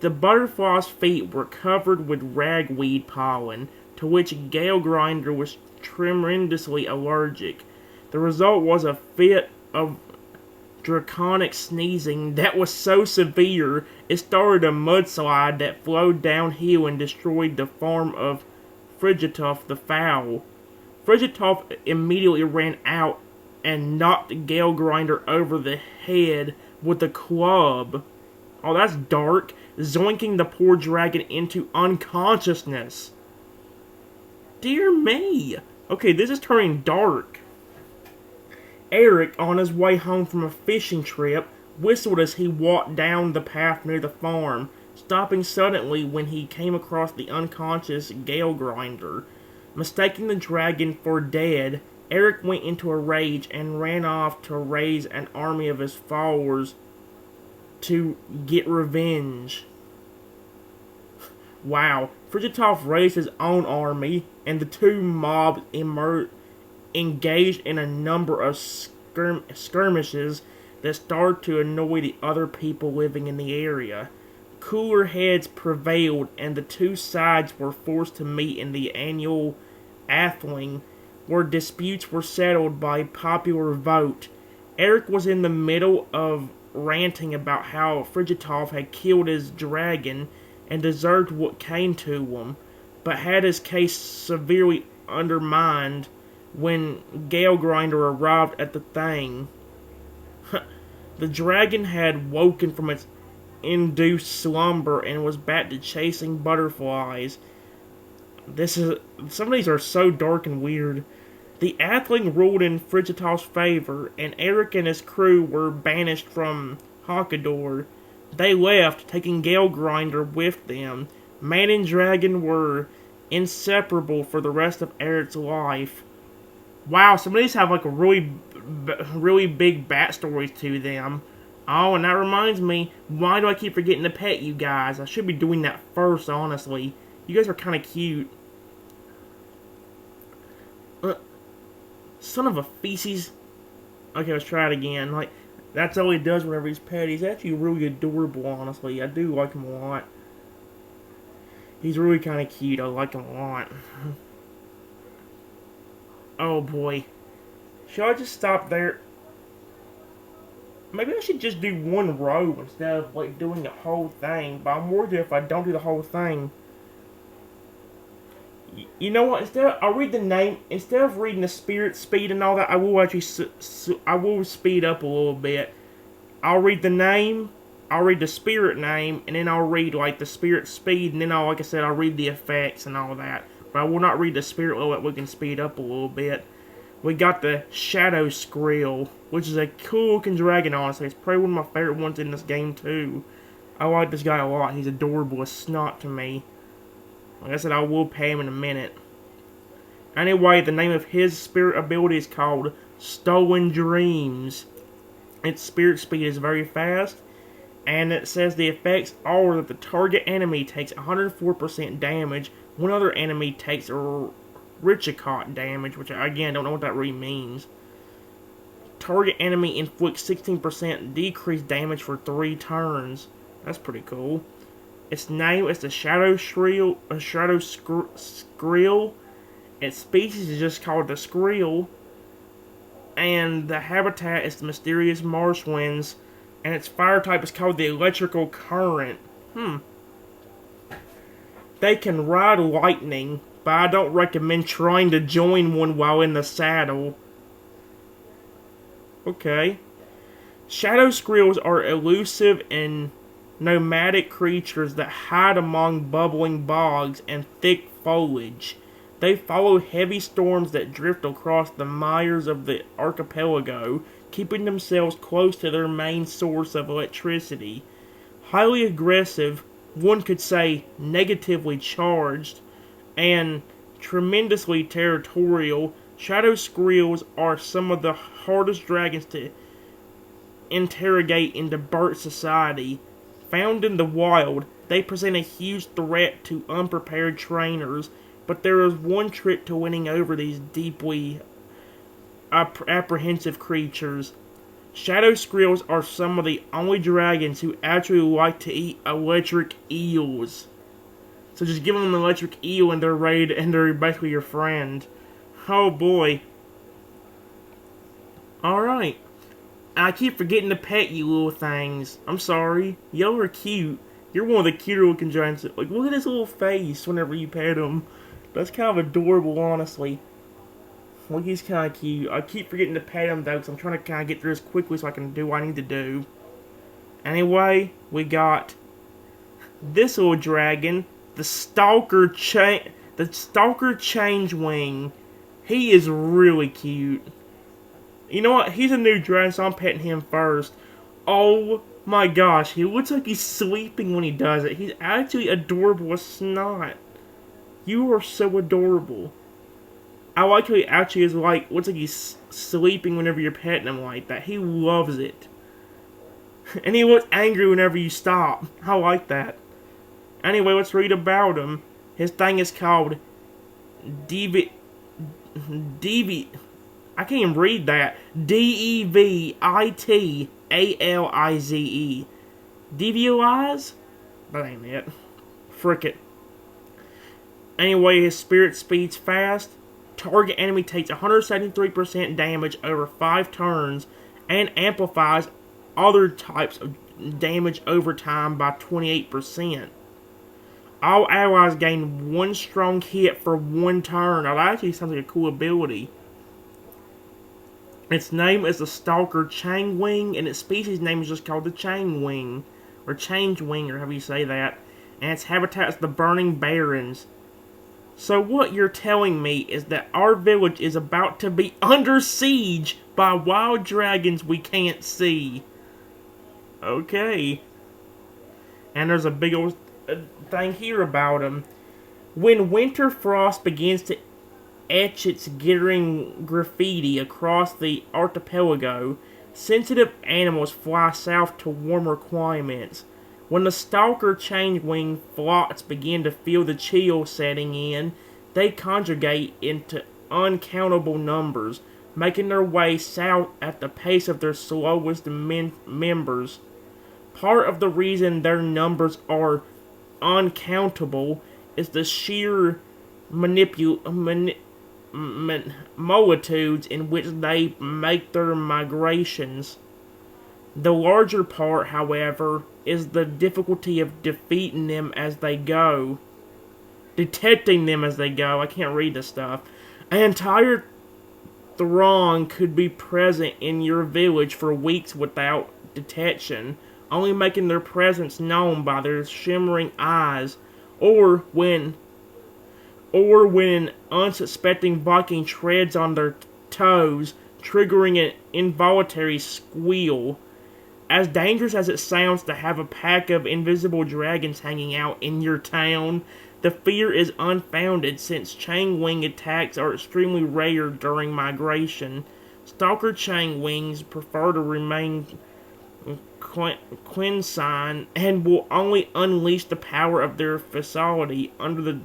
The butterfly's feet were covered with ragweed pollen, to which Gale Grinder was tremendously allergic. The result was a fit of draconic sneezing that was so severe it started a mudslide that flowed downhill and destroyed the farm of Frigitoff the Fowl. Frigitoff immediately ran out and knocked Gale Grinder over the head with a club. Oh, that's dark. Zoinking the poor dragon into unconsciousness. Dear me. Okay, this is turning dark. Eric, on his way home from a fishing trip, whistled as he walked down the path near the farm, stopping suddenly when he came across the unconscious Gale Grinder. Mistaking the dragon for dead, Eric went into a rage and ran off to raise an army of his followers to get revenge. Wow. Frigitoff raised his own army, and the two mobs engaged in a number of skirmishes that started to annoy the other people living in the area. Cooler heads prevailed, and the two sides were forced to meet in the annual Athling, where disputes were settled by popular vote. Eric was in the middle of ranting about how Frigitoff had killed his dragon and deserved what came to him, but had his case severely undermined when Gale Grinder arrived at the thing. The dragon had woken from its induced slumber and was back to chasing butterflies. Some of these are so dark and weird. The Athling ruled in Frigitoff's favor, and Eric and his crew were banished from Hakador. They left, taking Gale Grinder with them. Man and dragon were inseparable for the rest of Eric's life. Wow, some of these have like a really big backstories to them. Oh, and that reminds me, why do I keep forgetting to pet you guys? I should be doing that first, honestly. You guys are kind of cute. Son of a feces. Okay, let's try it again. Like, that's all he does whenever he's pet. He's actually really adorable, honestly. I do like him a lot. He's really kind of cute. I like him a lot. Oh boy. Should I just stop there? Maybe I should just do one row instead of like doing the whole thing. But I'm worried if I don't do the whole thing. You know what? I'll read the name. Instead of reading the spirit speed and all that, I will actually I will speed up a little bit. I'll read the name. I'll read the spirit name, and then I'll read like the spirit speed, and then like I said, I'll read the effects and all that. But I will not read the spirit level that we can speed up a little bit. We got the Shadow Shriel, which is a cool looking dragon, honestly. It's probably one of my favorite ones in this game, too. I like this guy a lot. He's adorable as snot to me. Like I said, I will pay him in a minute. Anyway, the name of his spirit ability is called Stolen Dreams. Its spirit speed is very fast. And it says the effects are that the target enemy takes 104% damage. One other enemy takes a Richicott damage, which I, again, don't know what that really means. Target enemy inflicts 16% decreased damage for 3 turns. That's pretty cool. Its name is the Shadow Shriel, Skrill. Its species is just called the Skrill. And the habitat is the mysterious marsh winds. And its fire type is called the Electrical Current. They can ride lightning, but I don't recommend trying to join one while in the saddle. Okay. Shadow Skrills are elusive and nomadic creatures that hide among bubbling bogs and thick foliage. They follow heavy storms that drift across the mires of the archipelago, keeping themselves close to their main source of electricity. Highly aggressive, one could say negatively charged, and tremendously territorial, Shadow Skrills are some of the hardest dragons to interrogate in the bird society. Found in the wild, they present a huge threat to unprepared trainers, but there is one trick to winning over these deeply apprehensive creatures. Shadow Skrills are some of the only dragons who actually like to eat electric eels. So just give them an electric eel and they're basically your friend. Oh boy. Alright. I keep forgetting to pet you little things. I'm sorry. Y'all are cute. You're one of the cuter looking giants. Like, look at his little face whenever you pet him. That's kind of adorable, honestly. Well, he's kind of cute. I keep forgetting to pet him, though, because I'm trying to kind of get through this quickly so I can do what I need to do. Anyway, we got this little dragon, the Stalker Changeling. He is really cute. You know what? He's a new dragon, so I'm petting him first. Oh my gosh, he looks like he's sleeping when he does it. He's actually adorable as snot. You are so adorable. I like how he actually is like, looks like he's sleeping whenever you're petting him like that. He loves it. And he looks angry whenever you stop. I like that. Anyway, let's read about him. His thing is called Devi. I can't even read that. Devitalize. Devialize? That ain't it. Frick it. Anyway, his spirit speeds fast. Target enemy takes 173% damage over 5 turns and amplifies other types of damage over time by 28%. All allies gain 1 strong hit for 1 turn. Now that actually sounds like a cool ability. Its name is the Stalker Changwing, and its species name is just called the Changwing, or Changewing, or however you say that. And its habitat is the Burning Barrens. So what you're telling me is that our village is about to be under siege by wild dragons we can't see. Okay. And there's a big old thing here about them. When winter frost begins to etch its glittering graffiti across the archipelago, sensitive animals fly south to warmer climates. When the Stalker Changewing flocks begin to feel the chill setting in, they congregate into uncountable numbers, making their way south at the pace of their slowest members. Part of the reason their numbers are uncountable is the sheer multitudes in which they make their migrations. The larger part, however, is the difficulty of defeating them as they go. Detecting them as they go. I can't read this stuff. An entire throng could be present in your village for weeks without detection, only making their presence known by their shimmering eyes, or when an unsuspecting Viking treads on their toes, triggering an involuntary squeal. As dangerous as it sounds to have a pack of invisible dragons hanging out in your town, the fear is unfounded since Changwing attacks are extremely rare during migration. Stalker Changwings prefer to remain quiescent and will only unleash the power of their facility under the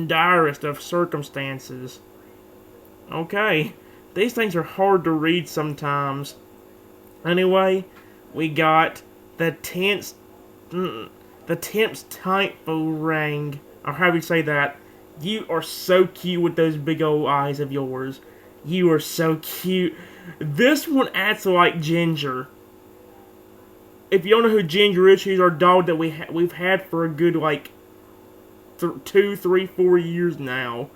direst of circumstances. Okay, these things are hard to read sometimes. Anyway, we got the Temp's Tightful Ring, or however you say that. You are so cute with those big old eyes of yours. You are so cute. This one acts like Ginger. If you don't know who Ginger is, she's our dog that we've had for a good, 2, 3, 4 years now.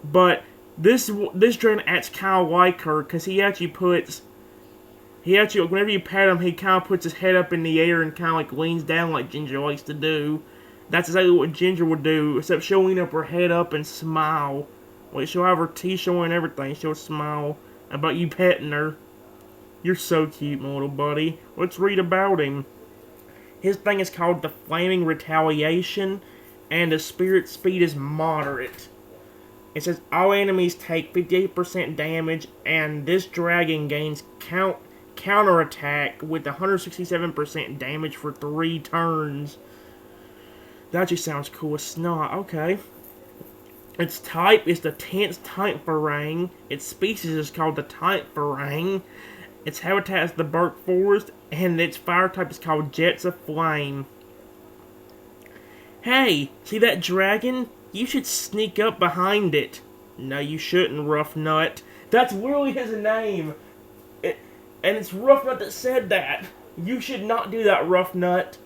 But this dragon acts kind of like her, because he He actually, whenever you pet him, he kind of puts his head up in the air and kind of like leans down like Ginger likes to do. That's exactly what Ginger would do, except she'll lean up her head up and smile. Like, she'll have her teeth showing and everything. She'll smile about you petting her. You're so cute, my little buddy. Let's read about him. His thing is called the Flaming Retaliation, and the spirit speed is moderate. It says all enemies take 58% damage, and this dragon gains counterattack with 167% damage for 3 turns. That actually sounds cool as snot. Okay. Its type is the tense type Farang. Its species is called the type Farang. Its habitat is the Burnt Forest, and its fire type is called Jets of Flame. Hey, see that dragon? You should sneak up behind it. No, you shouldn't, Rough Nut. That's literally his name. And it's Rough Nut that said that. You should not do that, Rough Nut.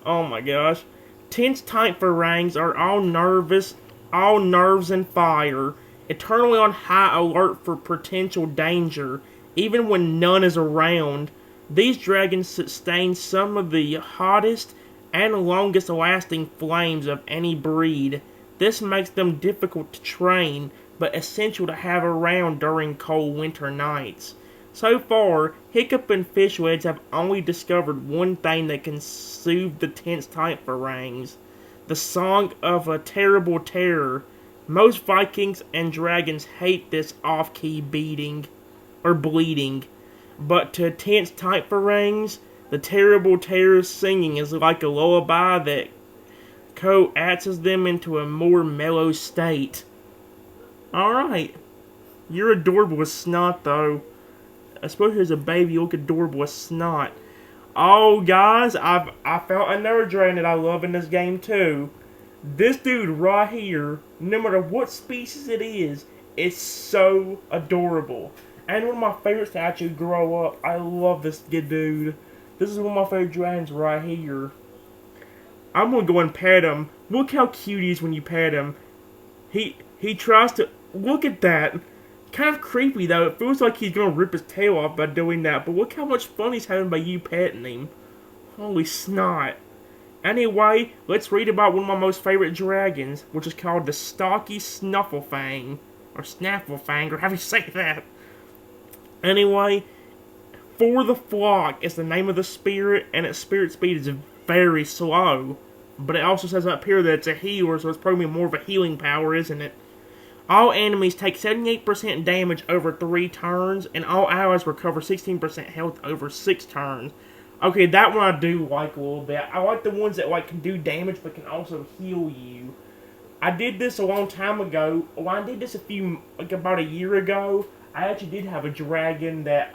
Oh my gosh. Tense type Farangs are all nerves and fire, eternally on high alert for potential danger, even when none is around. These dragons sustain some of the hottest and longest lasting flames of any breed. This makes them difficult to train, but essential to have around during cold winter nights. So far, Hiccup and Fishweds have only discovered one thing that can soothe the tense type Farangs: the Song of a Terrible Terror. Most Vikings and dragons hate this off-key bleeding, but to tense type Farangs, the Terrible Terror singing is like a lullaby that coaxes them into a more mellow state. Alright. You're adorable as snot, though. Especially as a baby, you look adorable as snot. Oh, guys, I found another dragon that I love in this game, too. This dude right here, no matter what species it is so adorable. And one of my favorites to actually grow up. I love this good dude. This is one of my favorite dragons right here. I'm gonna go and pet him. Look how cute he is when you pet him. He tries to... Look at that. Kind of creepy, though. It feels like he's gonna rip his tail off by doing that. But look how much fun he's having by you petting him. Holy snot. Anyway, let's read about one of my most favorite dragons, which is called the Stocky Snufflefang. Or Snafflefang, or however you say that. Anyway, For the Flock is the name of the spirit, and its spirit speed is very slow. But it also says up here that it's a healer, so it's probably more of a healing power, isn't it? All enemies take 78% damage over 3 turns, and all allies recover 16% health over 6 turns. Okay, that one I do like a little bit. I like the ones that can do damage but can also heal you. I did this a long time ago. Well, I did this about a year ago. I actually did have a dragon that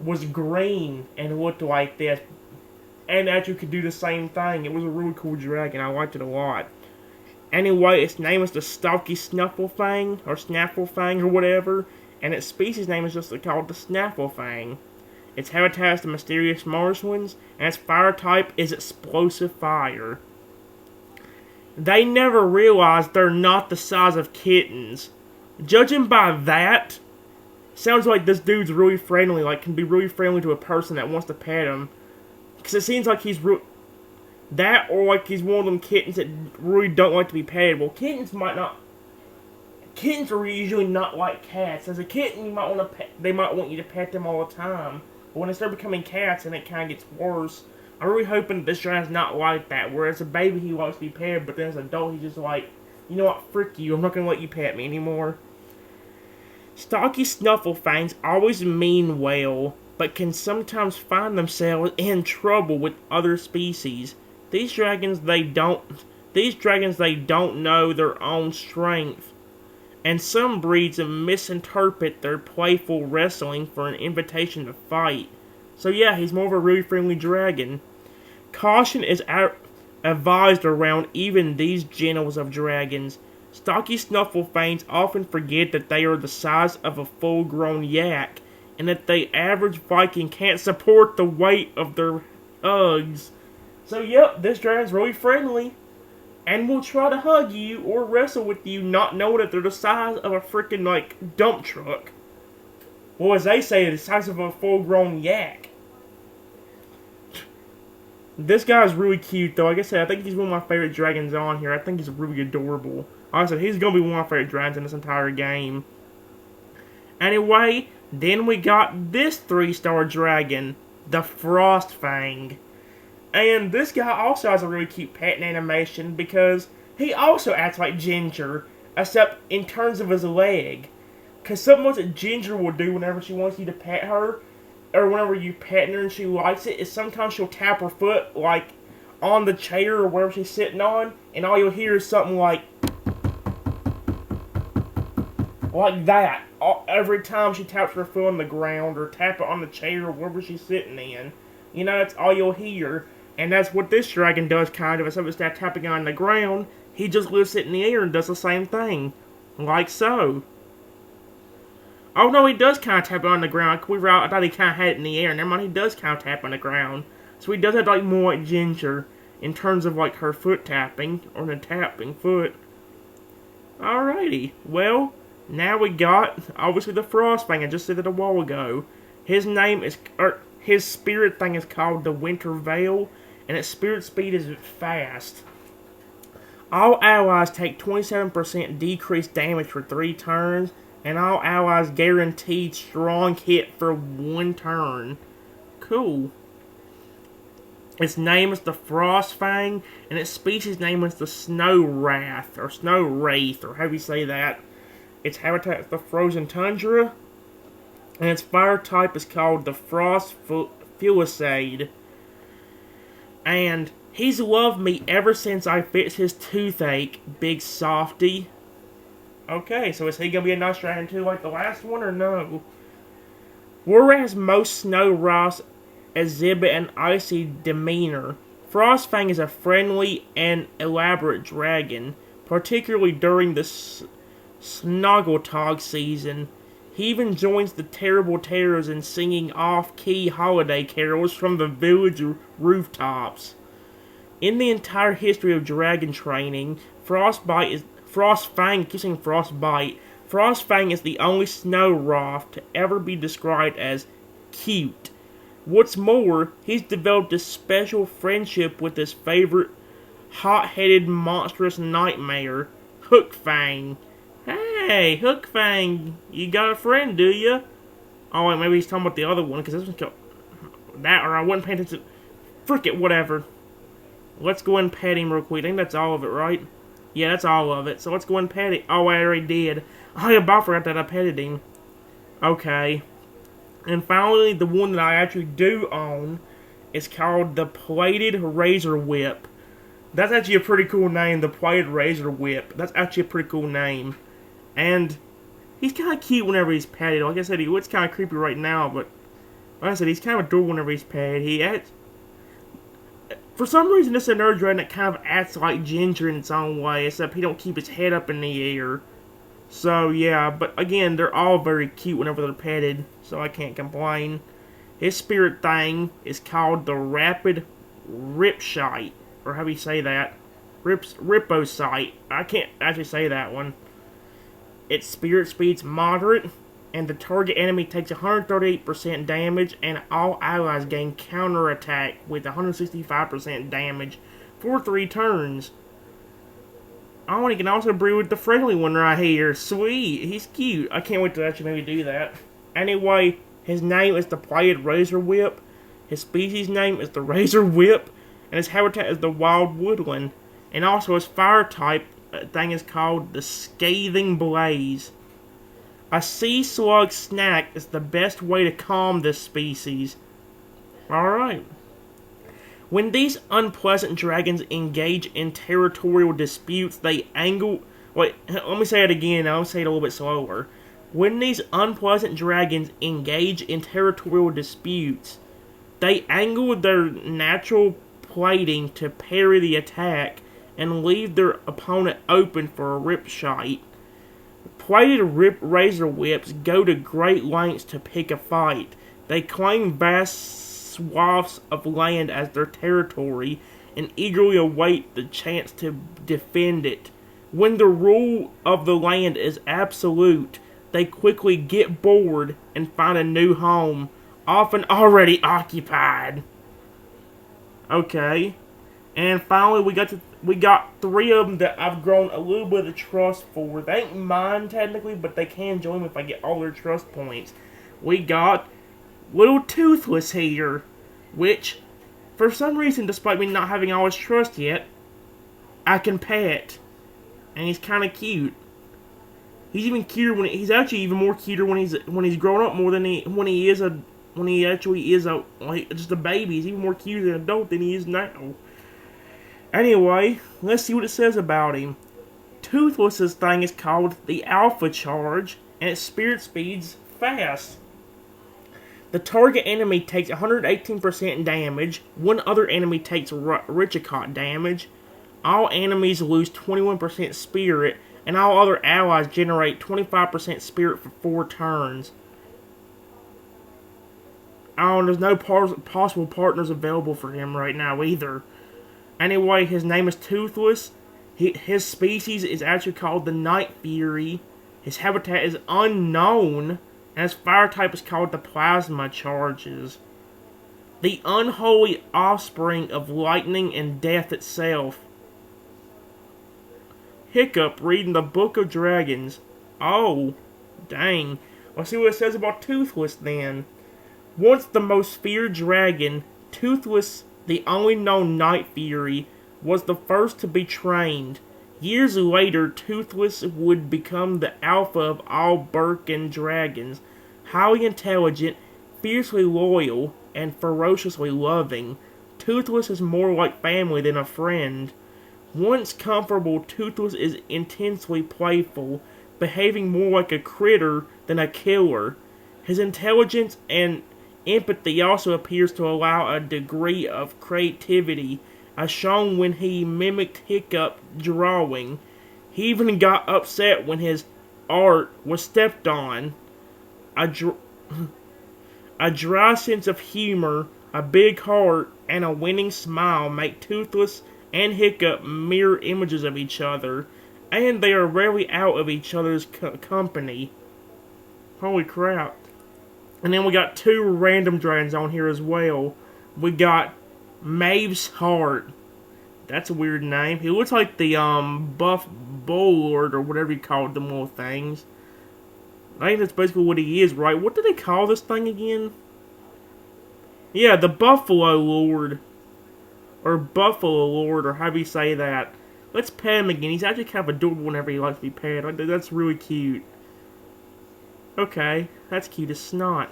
was green and looked like this, and actually could do the same thing. It was a really cool dragon. I liked it a lot. Anyway, its name is the Stocky Snufflefang, or Snafflefang, or whatever, and its species name is just called the Snafflefang. Its habitat is the mysterious marshlands, and its fire type is explosive fire. They never realize they're not the size of kittens. Judging by that, sounds like this dude's really friendly, can be really friendly to a person that wants to pet him. Because it seems like he's that, or he's one of them kittens that really don't like to be petted. Well, kittens are usually not like cats. As a kitten, they might want you to pet them all the time. But when they start becoming cats, then it kind of gets worse. I'm really hoping that this dragon's not like that. Where as a baby, he wants to be petted, but then as an adult, he's just like, you know what, frick you, I'm not going to let you pet me anymore. Stocky Snufflefangs always mean well, but can sometimes find themselves in trouble with other species. These dragons, they don't know their own strength, and some breeds misinterpret their playful wrestling for an invitation to fight. So yeah, he's more of a really friendly dragon. Caution is advised around even these generals of dragons. Stocky Snufflefangs often forget that they are the size of a full-grown yak, and that the average Viking can't support the weight of their hugs. So yep, this dragon's really friendly, and will try to hug you or wrestle with you, not knowing that they're the size of a freaking dump truck. Well, as they say, the size of a full-grown yak. This guy's really cute, though. Like I said, I think he's one of my favorite dragons on here. I think he's really adorable. Honestly, he's going to be one of my favorite dragons in this entire game. Anyway, then we got this 3-star dragon, the Frost Fang. And this guy also has a really cute pattern animation because he also acts like Ginger, except in terms of his leg. Because something that Ginger will do whenever she wants you to pet her, or whenever you pet her and she likes it, is sometimes she'll tap her foot, like, on the chair or wherever she's sitting on, and all you'll hear is something like that. Every time she taps her foot on the ground, or tap it on the chair or wherever she's sitting in. You know, that's all you'll hear. And that's what this dragon does, kind of. Except instead of tapping on the ground, he just lifts it in the air and does the same thing. Like so. Oh no, he does kind of tap it on the ground. I thought he kind of had it in the air. Never mind, he does kind of tap on the ground. So he does have like more like Ginger in terms of like her foot tapping, or the tapping foot. Alrighty, well, now we got obviously the Frost Fang. I just said it a while ago. His name is, his spirit thing is called the Winter Veil, and its spirit speed is fast. All allies take 27% decreased damage for 3 turns. And all allies guaranteed strong hit for 1 turn. Cool. Its name is the Frost Fang, and its species name is the Snow Wrath, or Snow Wraith, or however you say that. Its habitat is the frozen tundra, and its fire type is called the Frost Fulisade. And he's loved me ever since I fixed his toothache, big softy. Okay, so is he going to be a nice dragon too like the last one, or no? Whereas most snow wraiths exhibit an icy demeanor, Frostfang is a friendly and elaborate dragon, particularly during the Snoggletog season. He even joins the Terrible Terrors in singing off-key holiday carols from the village rooftops. In the entire history of dragon training, Frostfang is the only snow wraith to ever be described as cute. What's more, he's developed a special friendship with his favorite hot-headed monstrous nightmare, Hookfang. Hey, Hookfang, you got a friend, do ya? Oh wait, maybe he's talking about the other one, because this one's called that, or I wasn't paying attention. Frick it, whatever. Let's go and pet him real quick. I think that's all of it, right? Yeah, that's all of it. So let's go and pet it. Oh, I already did. I about forgot that I petted him. Okay. And finally, the one that I actually do own is called the Plated Razor Whip. That's actually a pretty cool name, the Plated Razor Whip. That's actually a pretty cool name. And he's kind of cute whenever he's petted. Like I said, he looks kind of creepy right now, but like I said, he's kind of adorable whenever he's petted. For some reason, this is another dragon that kind of acts like Ginger in its own way, except he don't keep his head up in the air. So, yeah, but again, they're all very cute whenever they're petted, so I can't complain. His spirit thing is called the Rapid Ripshite, or how do you say that? Riposite. I can't actually say that one. Its spirit speed's moderate, and the target enemy takes 138% damage, and all allies gain counterattack with 165% damage for 3 turns. Oh, and he can also breed with the friendly one right here. Sweet, he's cute. I can't wait to actually maybe do that. Anyway, his name is the Plated Razor Whip, his species name is the Razor Whip, and his habitat is the Wild Woodland. And also his fire type thing is called the Scathing Blaze. A sea slug snack is the best way to calm this species. Alright. When these unpleasant dragons engage in territorial disputes, they angle... Wait, let me say it again. I'll say it a little bit slower. When these unpleasant dragons engage in territorial disputes, they angle their natural plating to parry the attack and leave their opponent open for a ripshite. Plated razor whips go to great lengths to pick a fight. They claim vast swaths of land as their territory and eagerly await the chance to defend it. When the rule of the land is absolute, they quickly get bored and find a new home, often already occupied. Okay. And finally, we got 3 of them that I've grown a little bit of trust for. They ain't mine technically, but they can join me if I get all their trust points. We got little Toothless here, which, for some reason, despite me not having all his trust yet, I can pet, and he's kind of cute. He's even cuter he's actually even more cuter when he's grown up more than when he actually is just a baby. He's even more cute as an adult than he is now. Anyway, let's see what it says about him. Toothless's thing is called the Alpha Charge, and its spirit speed's fast. The target enemy takes 118% damage. One other enemy takes Richicott damage. All enemies lose 21% spirit, and all other allies generate 25% spirit for 4 turns. Oh, and there's no possible partners available for him right now either. Anyway, his name is Toothless. His species is actually called the Night Fury. His habitat is unknown, and his fire type is called the Plasma Charges. The unholy offspring of lightning and death itself. Hiccup reading the Book of Dragons. Oh, dang. Let's see what it says about Toothless then. Once the most feared dragon, Toothless, the only known Night Fury, was the first to be trained. Years later, Toothless would become the alpha of all Birkin dragons, highly intelligent, fiercely loyal, and ferociously loving. Toothless is more like family than a friend. Once comfortable, Toothless is intensely playful, behaving more like a critter than a killer. His intelligence and empathy also appears to allow a degree of creativity, as shown when he mimicked Hiccup drawing. He even got upset when his art was stepped on. A dry sense of humor, a big heart, and a winning smile make Toothless and Hiccup mirror images of each other, and they are rarely out of each other's company. Holy crap. And then we got 2 random dragons on here as well. We got Maeve's Heart. That's a weird name. He looks like the buff bullard or whatever you call them little things. I think that's basically what he is, right? What do they call this thing again? Yeah, the Buffalo Lord. Or Buffalo Lord, or however you say that. Let's pet him again. He's actually kind of adorable whenever he likes to be pet. That's really cute. Okay, that's cute as snot.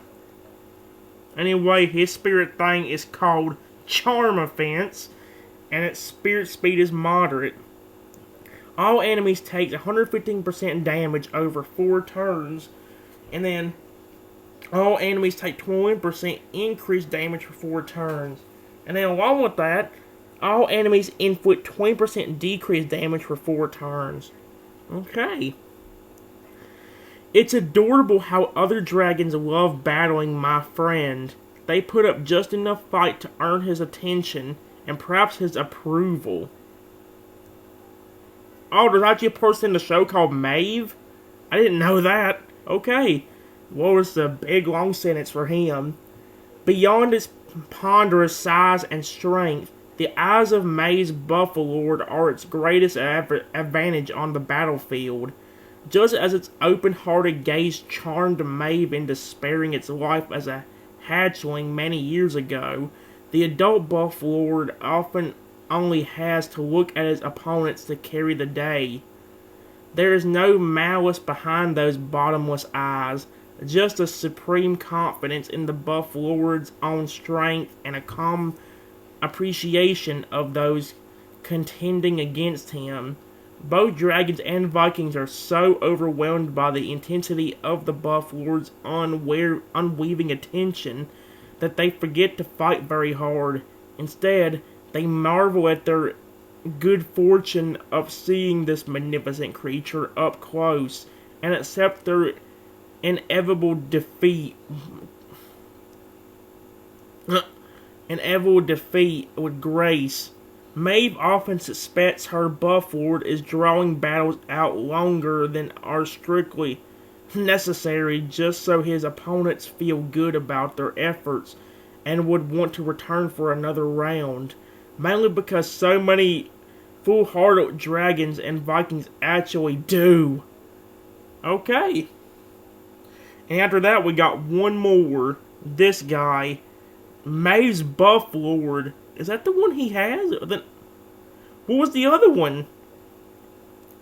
Anyway, his spirit thing is called Charm Offense, and its spirit speed is moderate. All enemies take 115% damage over 4 turns, and then all enemies take 21% increased damage for 4 turns. And then along with that, all enemies inflict 20% decreased damage for 4 turns. Okay. It's adorable how other dragons love battling my friend. They put up just enough fight to earn his attention, and perhaps his approval. Oh, there's actually a person in the show called Maeve? I didn't know that. Okay. What was the big long sentence for him? Beyond its ponderous size and strength, the eyes of Maeve's Buffalo are its greatest advantage on the battlefield. Just as its open-hearted gaze charmed Maeve into sparing its life as a hatchling many years ago, the adult Buffalo often only has to look at his opponents to carry the day. There is no malice behind those bottomless eyes, just a supreme confidence in the Buffalo's own strength and a calm appreciation of those contending against him. Both dragons and Vikings are so overwhelmed by the intensity of the Buffalo's unweaving attention that they forget to fight very hard. Instead, they marvel at their good fortune of seeing this magnificent creature up close and accept their inevitable defeat with grace. Maeve often suspects her Bufflord is drawing battles out longer than are strictly necessary just so his opponents feel good about their efforts and would want to return for another round. Mainly because so many full-hearted dragons and Vikings actually do. Okay. And after that, we got one more. This guy, Maeve's Buff Lord. Is that the one he has? What was the other one?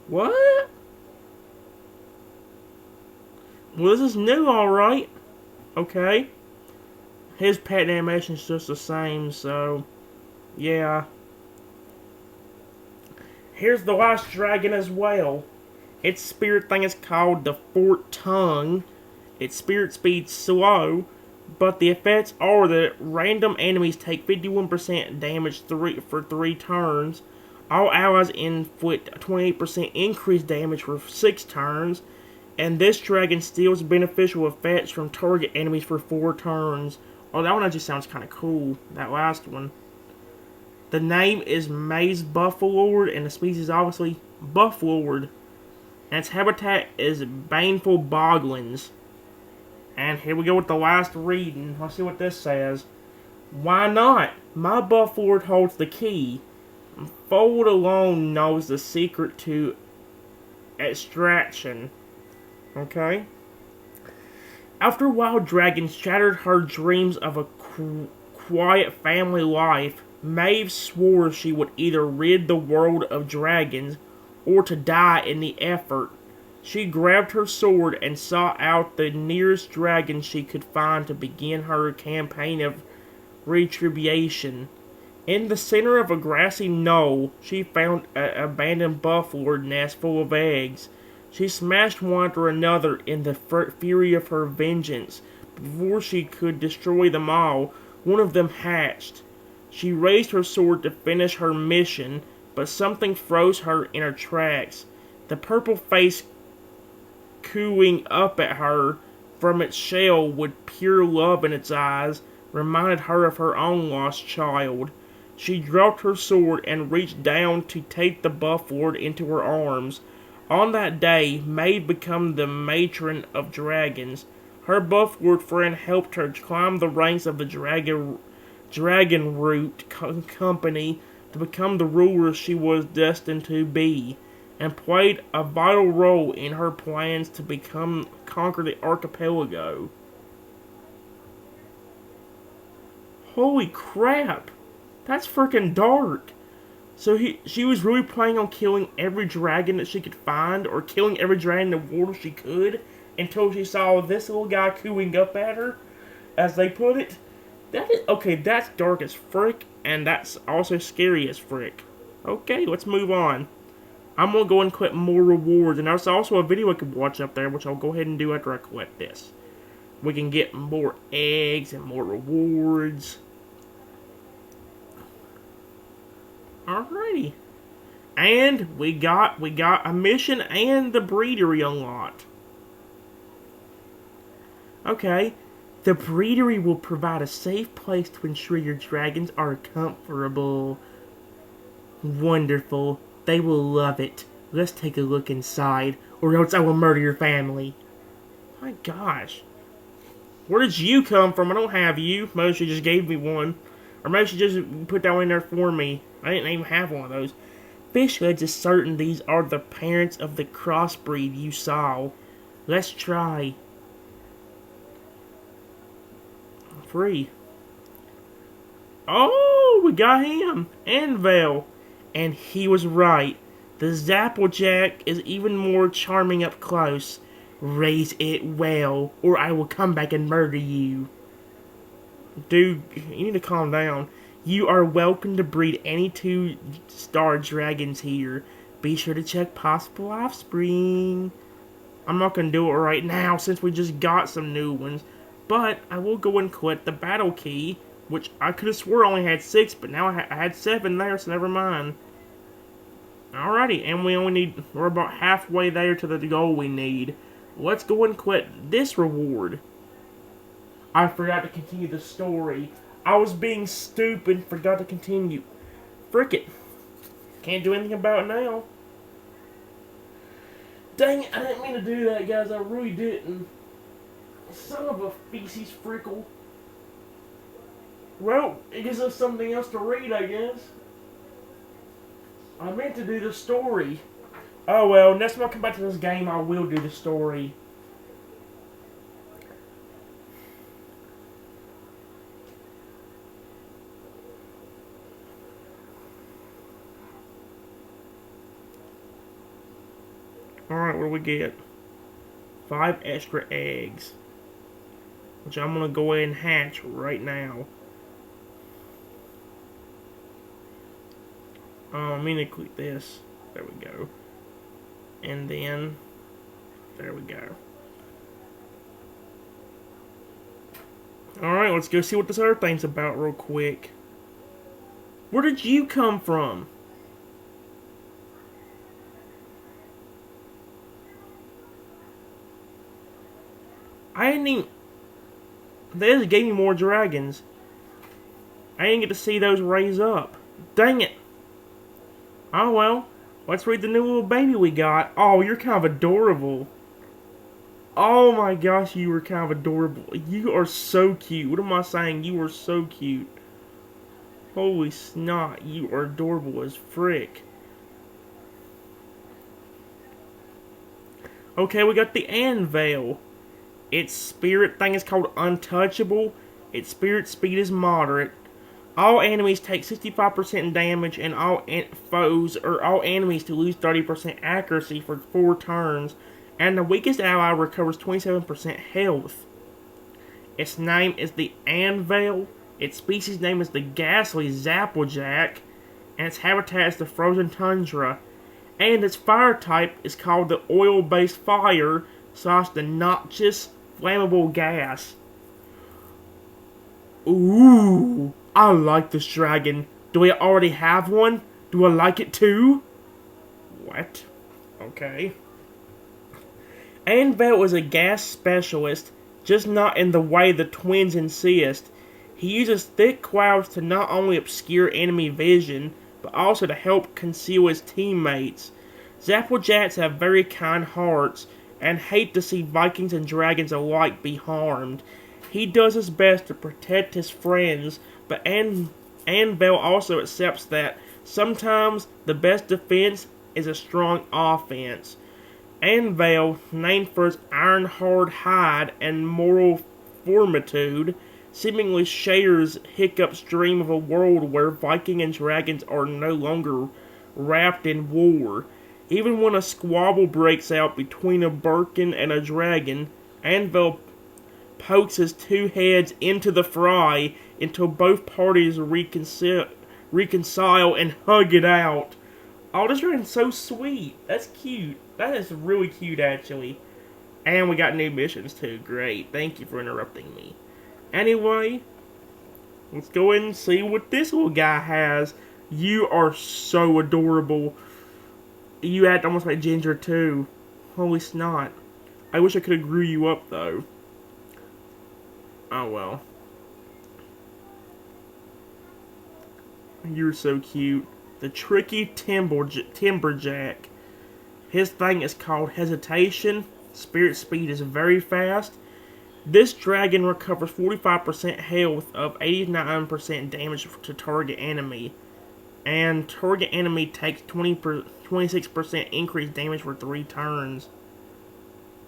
What? Well, this is new, alright. Okay. His pet animation is just the same, so... yeah. Here's the last dragon as well. Its spirit thing is called the Forked Tongue. Its spirit speed's slow, but the effects are that random enemies take 51% damage for 3 turns. All allies inflict 28% increased damage for 6 turns. And this dragon steals beneficial effects from target enemies for 4 turns. Oh, that one actually sounds kind of cool. That last one. The name is Maeve's Buffalord, and the species is obviously Buffalord. And its habitat is Baneful Boglands. And here we go with the last reading. Let's see what this says. Why not? My Buffalord holds the key. Fold alone knows the secret to extraction. Okay? After Wild Dragon shattered her dreams of a quiet family life, Maeve swore she would either rid the world of dragons or to die in the effort. She grabbed her sword and sought out the nearest dragon she could find to begin her campaign of retribution. In the center of a grassy knoll, she found an abandoned buffalo nest full of eggs. She smashed one after another in the fury of her vengeance. Before she could destroy them all, one of them hatched. She raised her sword to finish her mission, but something froze her in her tracks. The purple face cooing up at her from its shell with pure love in its eyes reminded her of her own lost child. She dropped her sword and reached down to take the Bufflord into her arms. On that day, Maeve became the matron of dragons. Her Bufflord friend helped her climb the ranks of the Dragon Root Company to become the ruler she was destined to be, and played a vital role in her plans to conquer the archipelago. Holy crap! That's freaking dark! So she was really planning on killing every dragon that she could find, or killing every dragon in the world she could, until she saw this little guy cooing up at her, as they put it. Okay, that's dark as frick, and that's also scary as frick. Okay, let's move on. I'm gonna go and collect more rewards, and there's also a video I can watch up there, which I'll go ahead and do after I collect this. We can get more eggs and more rewards. Alrighty. And we got a mission and the breedery unlocked. Okay. The breedery will provide a safe place to ensure your dragons are comfortable. Wonderful. They will love it. Let's take a look inside, or else I will murder your family. My gosh. Where did you come from? I don't have you. Maybe she just gave me one. Or maybe she just put that one in there for me. I didn't even have one of those. Fishheads is certain these are the parents of the crossbreed you saw. Let's try. Free. Oh, we got him. And Vel. And he was right. The Zapplejack is even more charming up close. Raise it well, or I will come back and murder you. Dude, you need to calm down. You are welcome to breed any 2-star dragons here. Be sure to check possible offspring. I'm not going to do it right now since we just got some new ones. But I will go and collect the battle key, which I could have swore I only had 6, but now I had 7 there, so never mind. Alrighty, and we're about halfway there to the goal we need. Let's go and collect this reward. I forgot to continue the story. I was being stupid, forgot to continue. Frick it. Can't do anything about it now. Dang it, I didn't mean to do that, guys. I really didn't. Son of a feces frickle. Well, it gives us something else to read, I guess. I meant to do the story. Oh well, next time I come back to this game, I will do the story. Alright, what do we get? 5 extra eggs. Which I'm going to go ahead and hatch right now. I'm going to click this. There we go. And then, there we go. Alright, let's go see what this other thing's about real quick. Where did you come from? I didn't even... They just gave me more dragons. I didn't get to see those raise up. Dang it. Oh well. Let's read the new little baby we got. Oh, you're kind of adorable. Oh my gosh, you are kind of adorable. You are so cute. What am I saying? You are so cute. Holy snot. You are adorable as frick. Okay, we got the Anvil. Its spirit thing is called Untouchable. Its spirit speed is moderate. All enemies take 65% damage, and all enemies to lose 30% accuracy for 4 turns. And the weakest ally recovers 27% health. Its name is the Anvil. Its species name is the Ghastly Zapplejack. And its habitat is the frozen tundra. And its fire type is called the oil-based fire / the noxious flammable gas. Ooh, I like this dragon. Do I already have one? Do I like it too? What? Okay. Anvil is a gas specialist, just not in the way the twins insist. He uses thick clouds to not only obscure enemy vision, but also to help conceal his teammates. Zapplejacks have very kind hearts, and hate to see Vikings and dragons alike be harmed. He does his best to protect his friends, but Anvil also accepts that sometimes the best defense is a strong offense. Anvil, named for his iron-hard hide and moral fortitude, seemingly shares Hiccup's dream of a world where Viking and dragons are no longer wrapped in war. Even when a squabble breaks out between a Birkin and a dragon, Anvil pokes his 2 heads into the fry until both parties reconcile and hug it out. Oh, this dragon's so sweet. That's cute. That is really cute, actually. And we got new missions, too. Great. Thank you for interrupting me. Anyway, let's go in and see what this little guy has. You are so adorable. You act almost like Ginger, too. Holy snot. I wish I could have grew you up, though. Oh, well. You're so cute. The tricky Timberjack. His thing is called Hesitation. Spirit speed is very fast. This dragon recovers 45% health of 89% damage to target enemy. And target enemy takes 26% increased damage for 3 turns.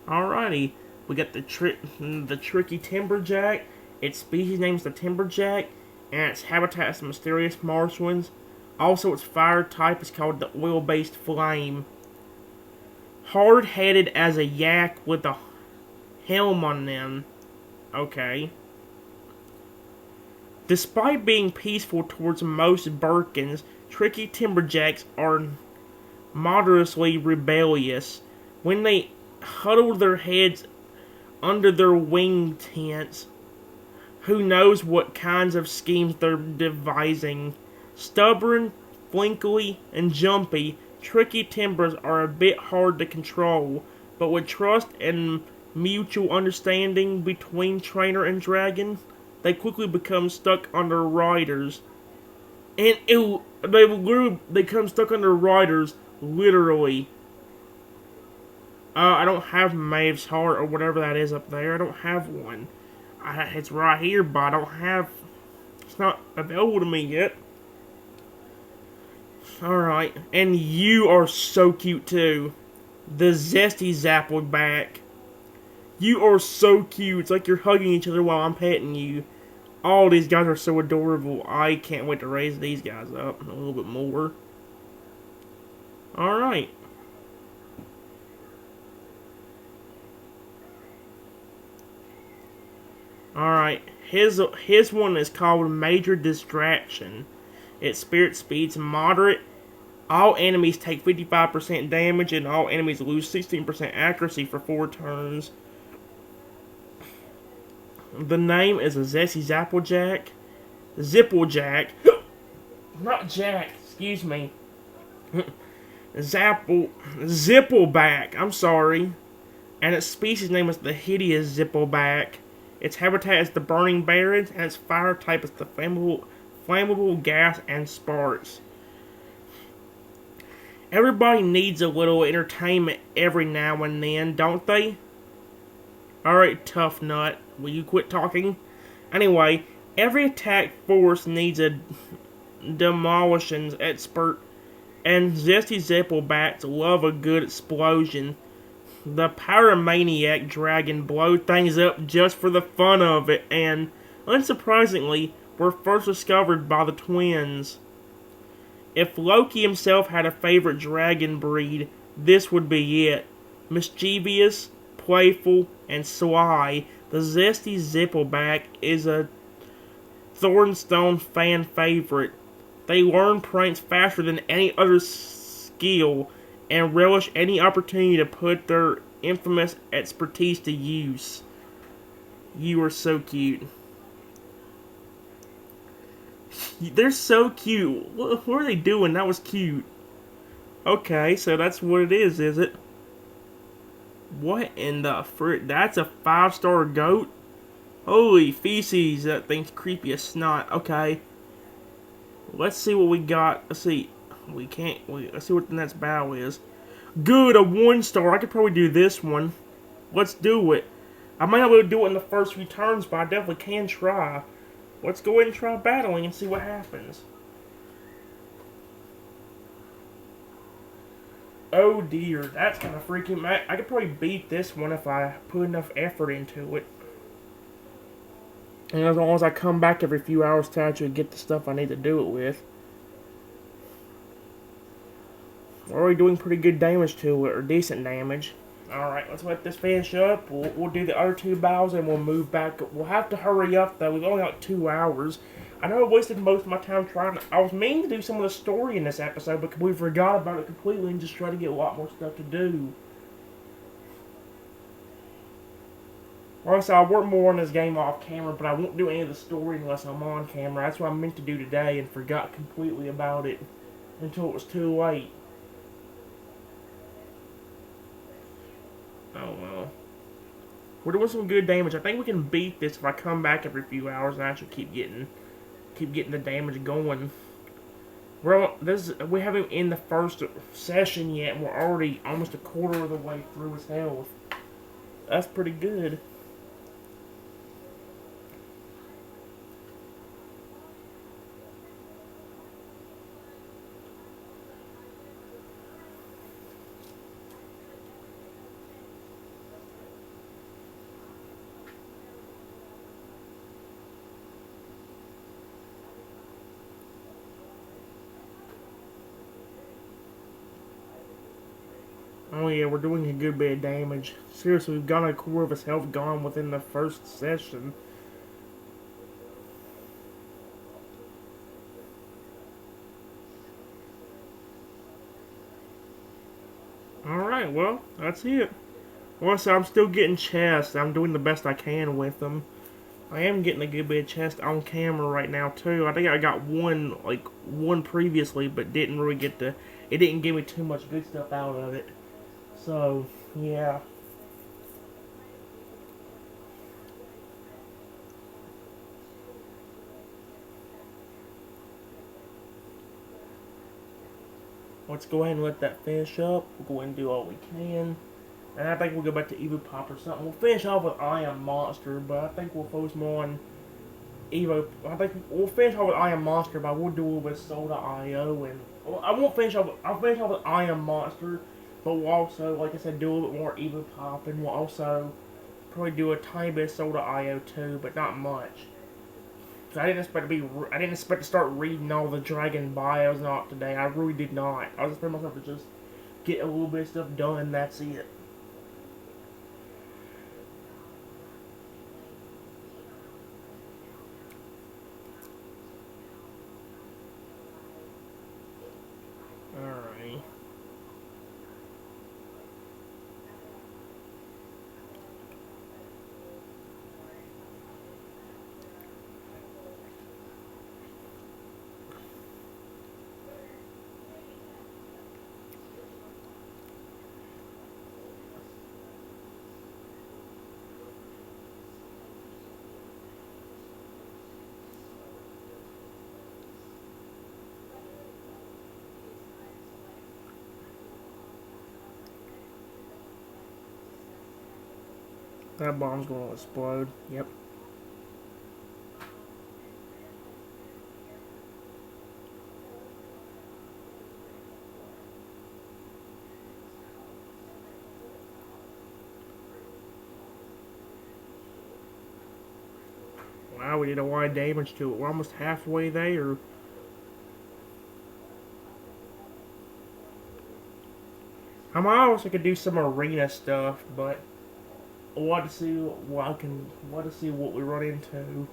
Alrighty. We got the tricky Timberjack. Its species name is the Timberjack. And its habitat is the mysterious marshlands. Also, its fire type is called the oil-based flame. Hard-headed as a yak with a helm on them. Okay. Despite being peaceful towards most Birkins, tricky Timberjacks are moderately rebellious. When they huddle their heads under their wing tents, who knows what kinds of schemes they're devising. Stubborn, flinkly, and jumpy, tricky Timbers are a bit hard to control, but with trust and mutual understanding between trainer and dragon, they quickly become stuck under riders. And they become stuck under riders, literally. I don't have Maeve's heart or whatever that is up there. I don't have one. It's right here, but I don't have... It's not available to me yet. Alright, and you are so cute too. The Zesty Zappleback. You are so cute. It's like you're hugging each other while I'm petting you. All these guys are so adorable. I can't wait to raise these guys up a little bit more. Alright. Alright. His one is called Major Distraction. Its spirit speed's moderate. All enemies take 55% damage, and all enemies lose 16% accuracy for 4 turns. The name is a Zesty Zapplejack. Zipplejack. Not Jack, excuse me. Zippleback, I'm sorry. And its species name is the Hideous Zippleback. Its habitat is the Burning Barrens, and its fire type is the flammable gas and sparks. Everybody needs a little entertainment every now and then, don't they? Alright, tough nut. Will you quit talking? Anyway, every attack force needs a demolitions expert, and Zesty Zipplebats love a good explosion. The Pyromaniac Dragon blowed things up just for the fun of it, and, unsurprisingly, were first discovered by the twins. If Loki himself had a favorite dragon breed, this would be it. Mischievous, playful, and sly, the Zesty Zippleback is a Thornstone fan favorite. They learn pranks faster than any other skill, and relish any opportunity to put their infamous expertise to use. You are so cute. They're so cute. What are they doing? That was cute. Okay, so that's what it is it? What in the frick? That's a 5-star goat? Holy feces, that thing's creepy as snot. Okay. Let's see what we got. Let's see. Let's see what the next battle is. Good, a 1-star. I could probably do this one. Let's do it. I might not be able to do it in the first few turns, but I definitely can try. Let's go ahead and try battling and see what happens. Oh dear, that's kind of freaking... I could probably beat this one if I put enough effort into it. And as long as I come back every few hours to actually get the stuff I need to do it with. We're already doing pretty good damage to it, or decent damage. Alright, let's let this finish up. We'll do the other 2 battles and we'll move back. We'll have to hurry up though, we've only got 2 hours. I know I wasted most of my time trying to... I was meaning to do some of the story in this episode, but we forgot about it completely and just tried to get a lot more stuff to do. Also, I work more on this game off camera, but I won't do any of the story unless I'm on camera. That's what I meant to do today and forgot completely about it until it was too late. Oh well. We're doing some good damage. I think we can beat this if I come back every few hours and actually keep getting the damage going. We haven't in the first session yet, and we're already almost a quarter of the way through his health. That's pretty good. Oh yeah, we're doing a good bit of damage. Seriously, we've got a quarter of his health gone within the first session. Alright, well, that's it. Also, I'm still getting chests. I'm doing the best I can with them. I am getting a good bit of chest on camera right now, too. I think I got one previously, but didn't really get to... It didn't give me too much good stuff out of it. So, yeah. Let's go ahead and let that finish up. We'll go ahead and do all we can. And I think we'll go back to EvoPop or something. We'll finish off with I Am Monster, but I think we'll focus more on Evo. I think we'll finish off with I Am Monster, but we'll do a little bit of Soda.io and I won't finish off. I'll finish off with I Am Monster, but we'll also, like I said, do a little bit more EvoPop, and we'll also probably do a tiny bit of Soda.io too, but not much. I didn't expect to start reading all the dragon bios and all today. I really did not. I was expecting myself to just get a little bit of stuff done, and that's it. Alright. That bomb's gonna explode. Yep. Wow, we did a lot of damage to it. We're almost halfway there. I might also could do some arena stuff, but I want to see what we run into.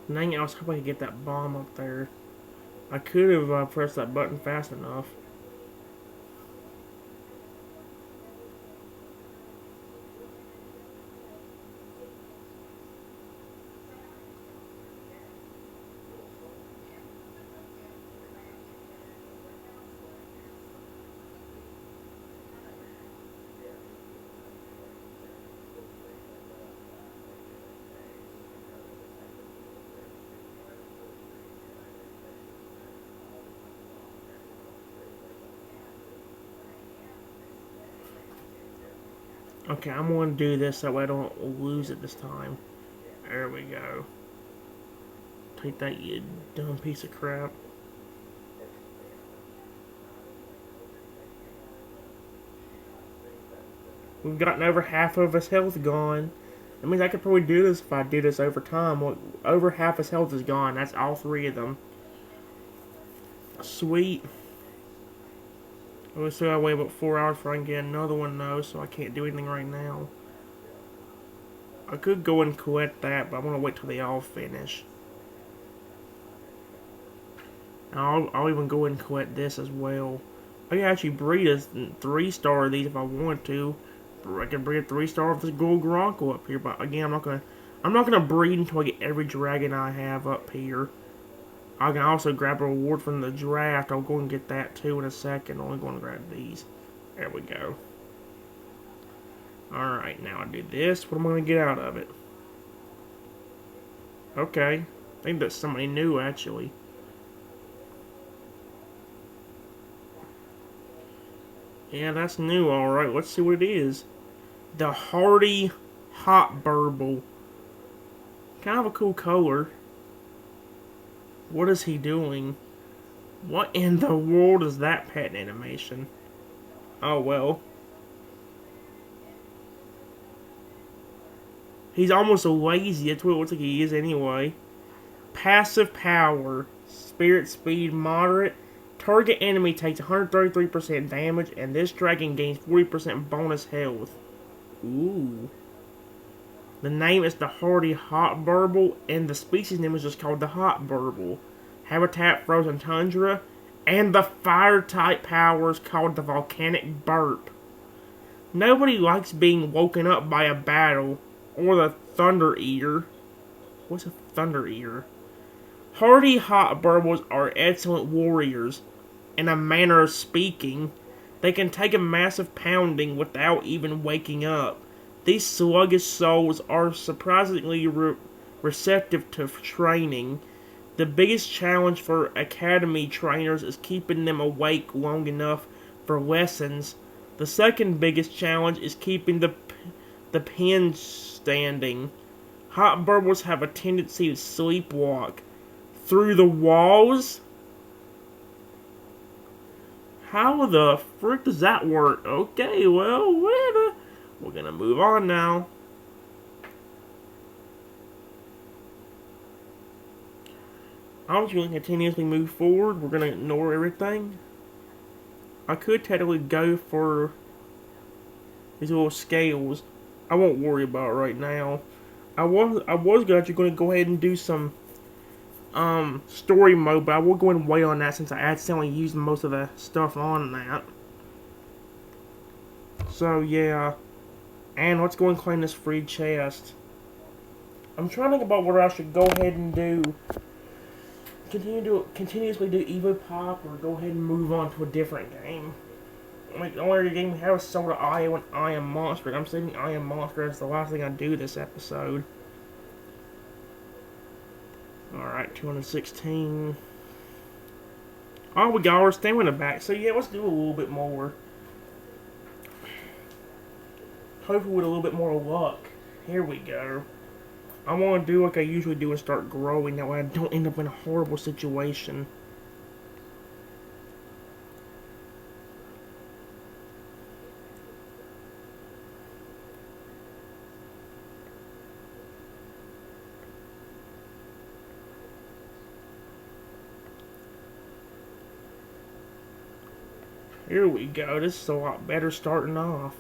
Dang it, I was hoping I could get that bomb up there. I could have pressed that button fast enough. Okay, I'm going to do this that way I don't lose it this time. There we go. Take that, you dumb piece of crap. We've gotten over half of his health gone. That means I could probably do this if I do this over time. Well, over half his health is gone. That's all three of them. Sweet. We still gotta wait about 4 hours before I can get another one though, so I can't do anything right now. I could go and collect that, but I'm gonna wait till they all finish. I'll even go and collect this as well. I can actually breed a 3-star of these if I want to. I can breed a 3-star of this gold Gronckle up here, but again, I'm not gonna breed until I get every dragon I have up here. I can also grab a reward from the draft. I'll go and get that too in a second. I'm only going to grab these. There we go. Alright, now I do this. What am I going to get out of it? Okay. I think that's somebody new, actually. Yeah, that's new, alright. Let's see what it is. The Hardy Hot Burble. Kind of a cool color. What is he doing? What in the world is that pet animation? Oh well. He's almost lazy. That's what it looks like he is anyway. Passive power. Spirit speed moderate. Target enemy takes 133% damage, and this dragon gains 40% bonus health. Ooh. The name is the Hardy Hot Burble, and the species name is just called the Hot Burble. Habitat frozen tundra, and the fire type power is called the Volcanic Burp. Nobody likes being woken up by a battle or the Thunder Eater. What's a Thunder Eater? Hardy hot burbles are excellent warriors. In a manner of speaking, they can take a massive pounding without even waking up. These sluggish souls are surprisingly receptive to training. The biggest challenge for academy trainers is keeping them awake long enough for lessons. The second biggest challenge is keeping the pen standing. Hot burbles have a tendency to sleepwalk. Through the walls? How the frick does that work? Okay, well, whatever. We're gonna move on now. I'm just gonna continuously move forward. We're gonna ignore everything. I could technically go for these little scales. I won't worry about it right now. I was actually gonna go ahead and do some story mode, but I will go and wait on that since I accidentally used most of the stuff on that. So yeah, and let's go and claim this free chest. I'm trying to think about what I should go ahead and do. Continuously do EvoPop, or go ahead and move on to a different game. Like the only game we have is Soda I when I Am Monster. I'm saving I Am Monster as the last thing I do this episode. Alright, 216. Oh, we got our stamina back. So yeah, let's do a little bit more. Hopefully with a little bit more luck. Here we go. I want to do like I usually do and start growing. That way I don't end up in a horrible situation. Here we go. This is a lot better starting off.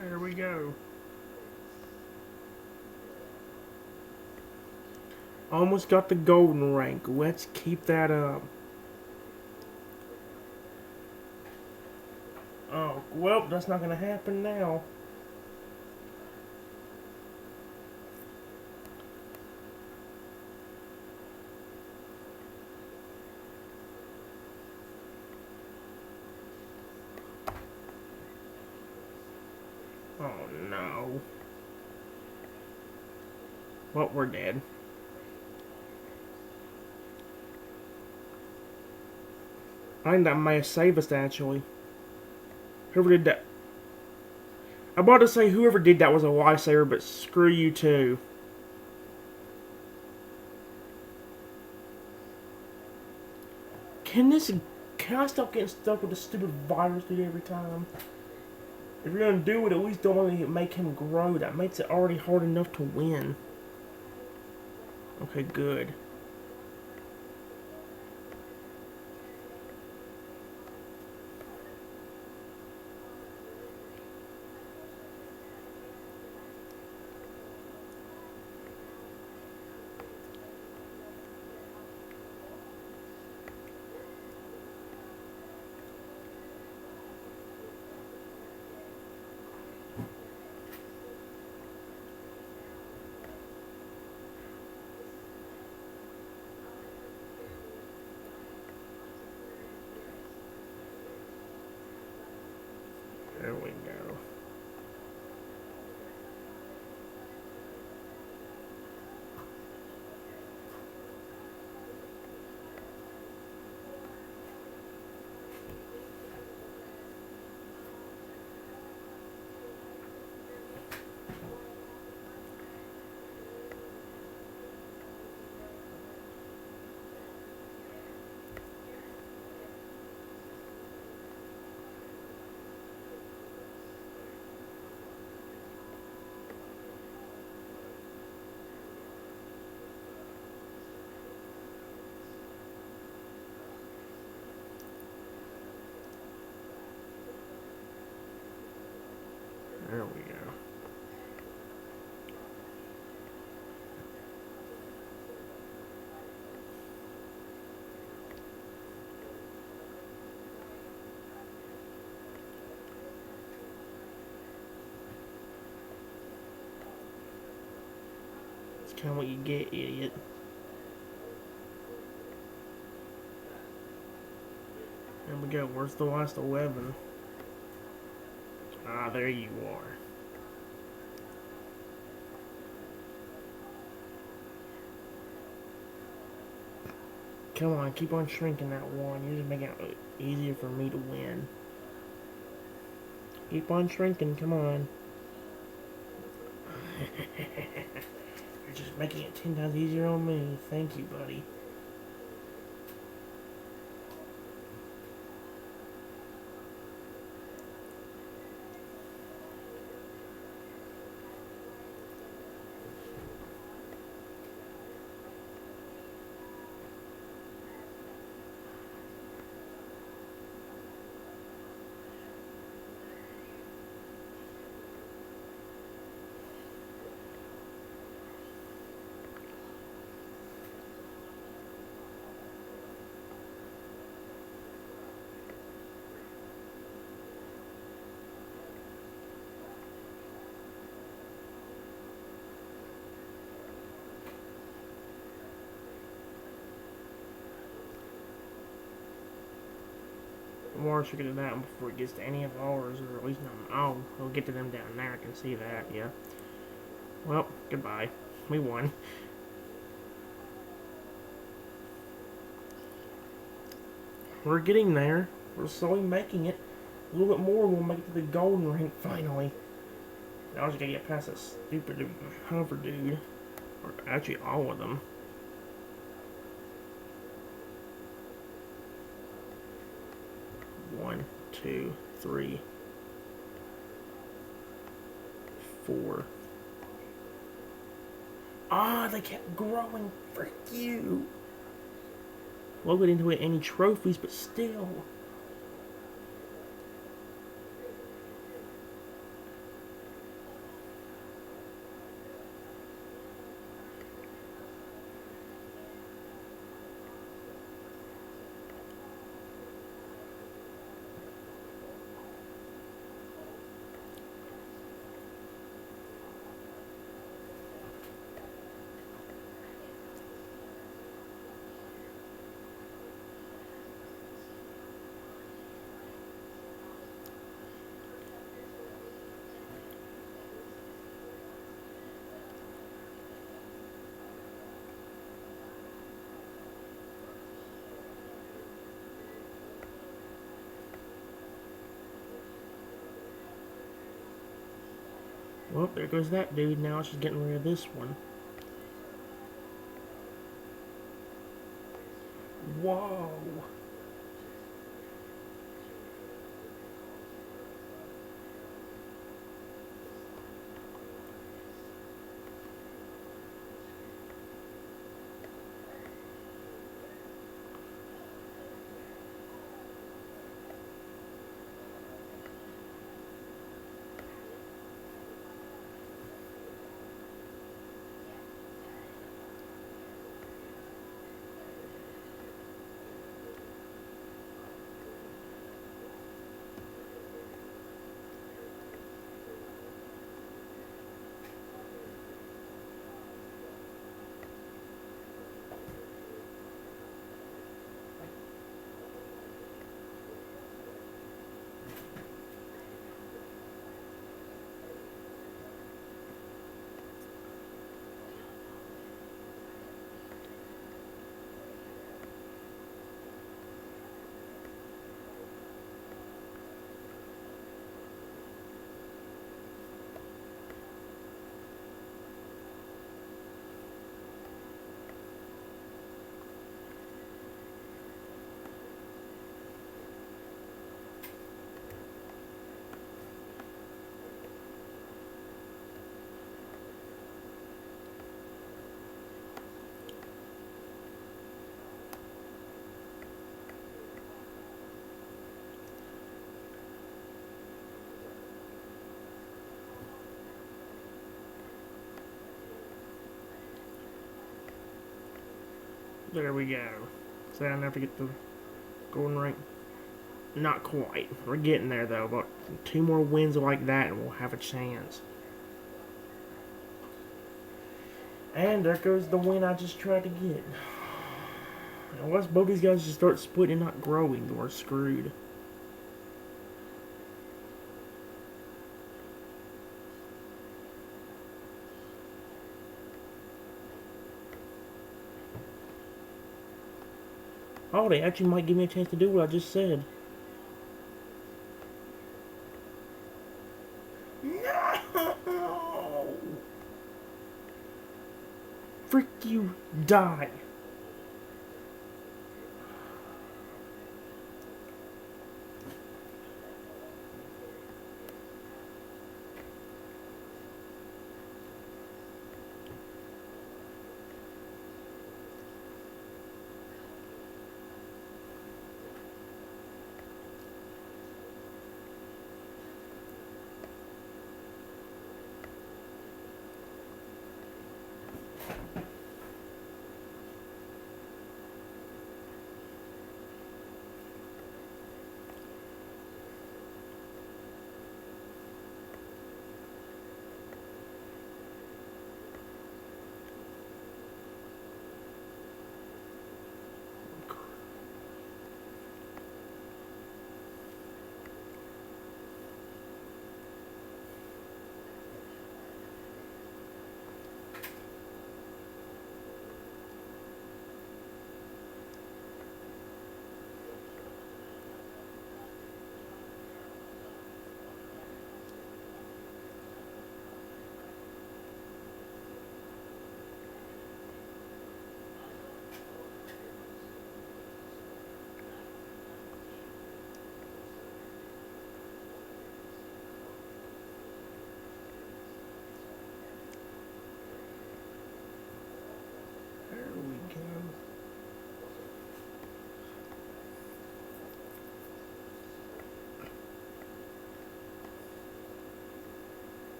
There we go. Almost got the golden rank. Let's keep that up. Oh, well, that's not gonna happen now. Oh no. Well, we're dead. I think that may have saved us, actually. Whoever did that. I'm about to say whoever did that was a lifesaver, but screw you too. Can I stop getting stuck with this stupid virus dude every time? If you're gonna do it, at least don't make him grow. That makes it already hard enough to win. Okay, good. There we go. There we go. That's kind of what you get, idiot. There we go. Where's the last 11? Ah, there you are. Come on, keep on shrinking that one. You're just making it easier for me to win. Keep on shrinking, come on. You're just making it 10 times easier on me. Thank you, buddy. More should get to that before it gets to any of ours, or at least not. Oh, we'll get to them down there. I can see that, yeah. Well, goodbye. We won. We're getting there. We're slowly making it. A little bit more, we'll make it to the golden rank finally. Now I just gotta get past that stupid hover dude. Or actually, all of them. One, two, three, 4. Ah, they kept growing. Frick you. Well, we didn't win any trophies, but still. Well, there goes that dude. Now she's getting rid of this one. Whoa. There we go. So I never get the golden rank. Not quite. We're getting there though, but 2 more wins like that and we'll have a chance. And there goes the win I just tried to get. Unless both these guys just start splitting and not growing, we're screwed. Oh, they actually might give me a chance to do what I just said. No! Frick you, die.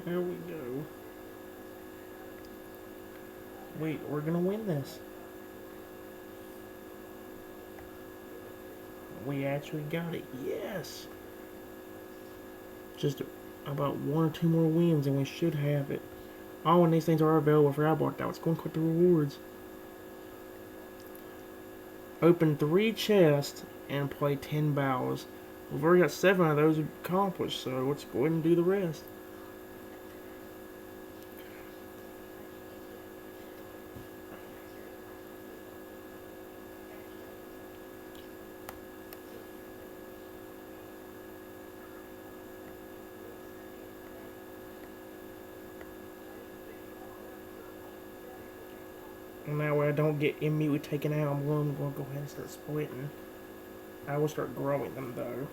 There we go. Wait, we're gonna win this. We actually got it. Yes! Just about 1 or 2 more wins and we should have it. Oh, and these things are available for our block. Now let's go and click the rewards. Open 3 chests and play 10 bows. We've already got 7 of those accomplished, so let's go ahead and do the rest. And that way I don't get immediately taken out, I'm going to go ahead and start splitting. I will start growing them though.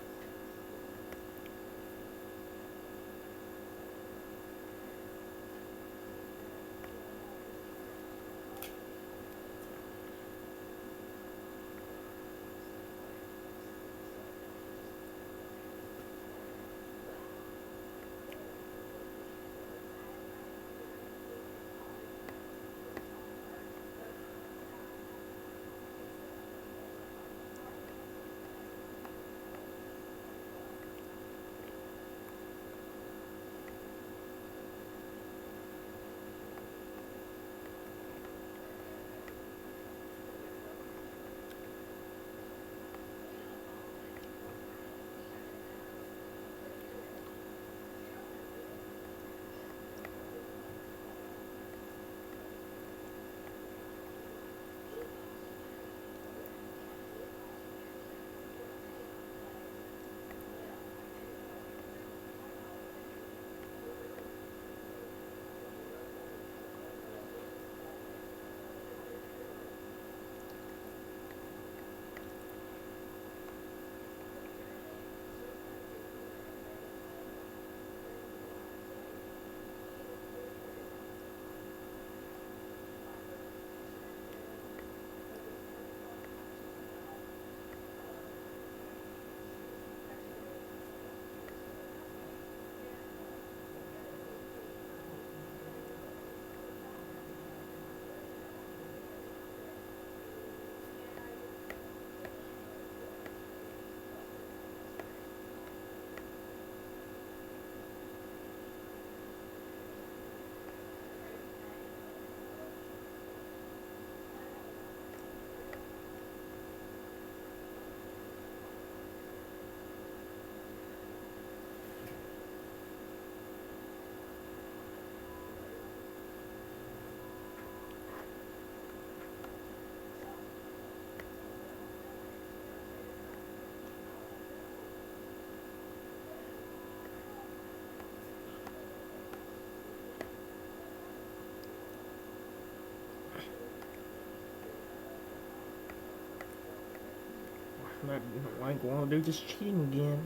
Not like want to do just cheating again,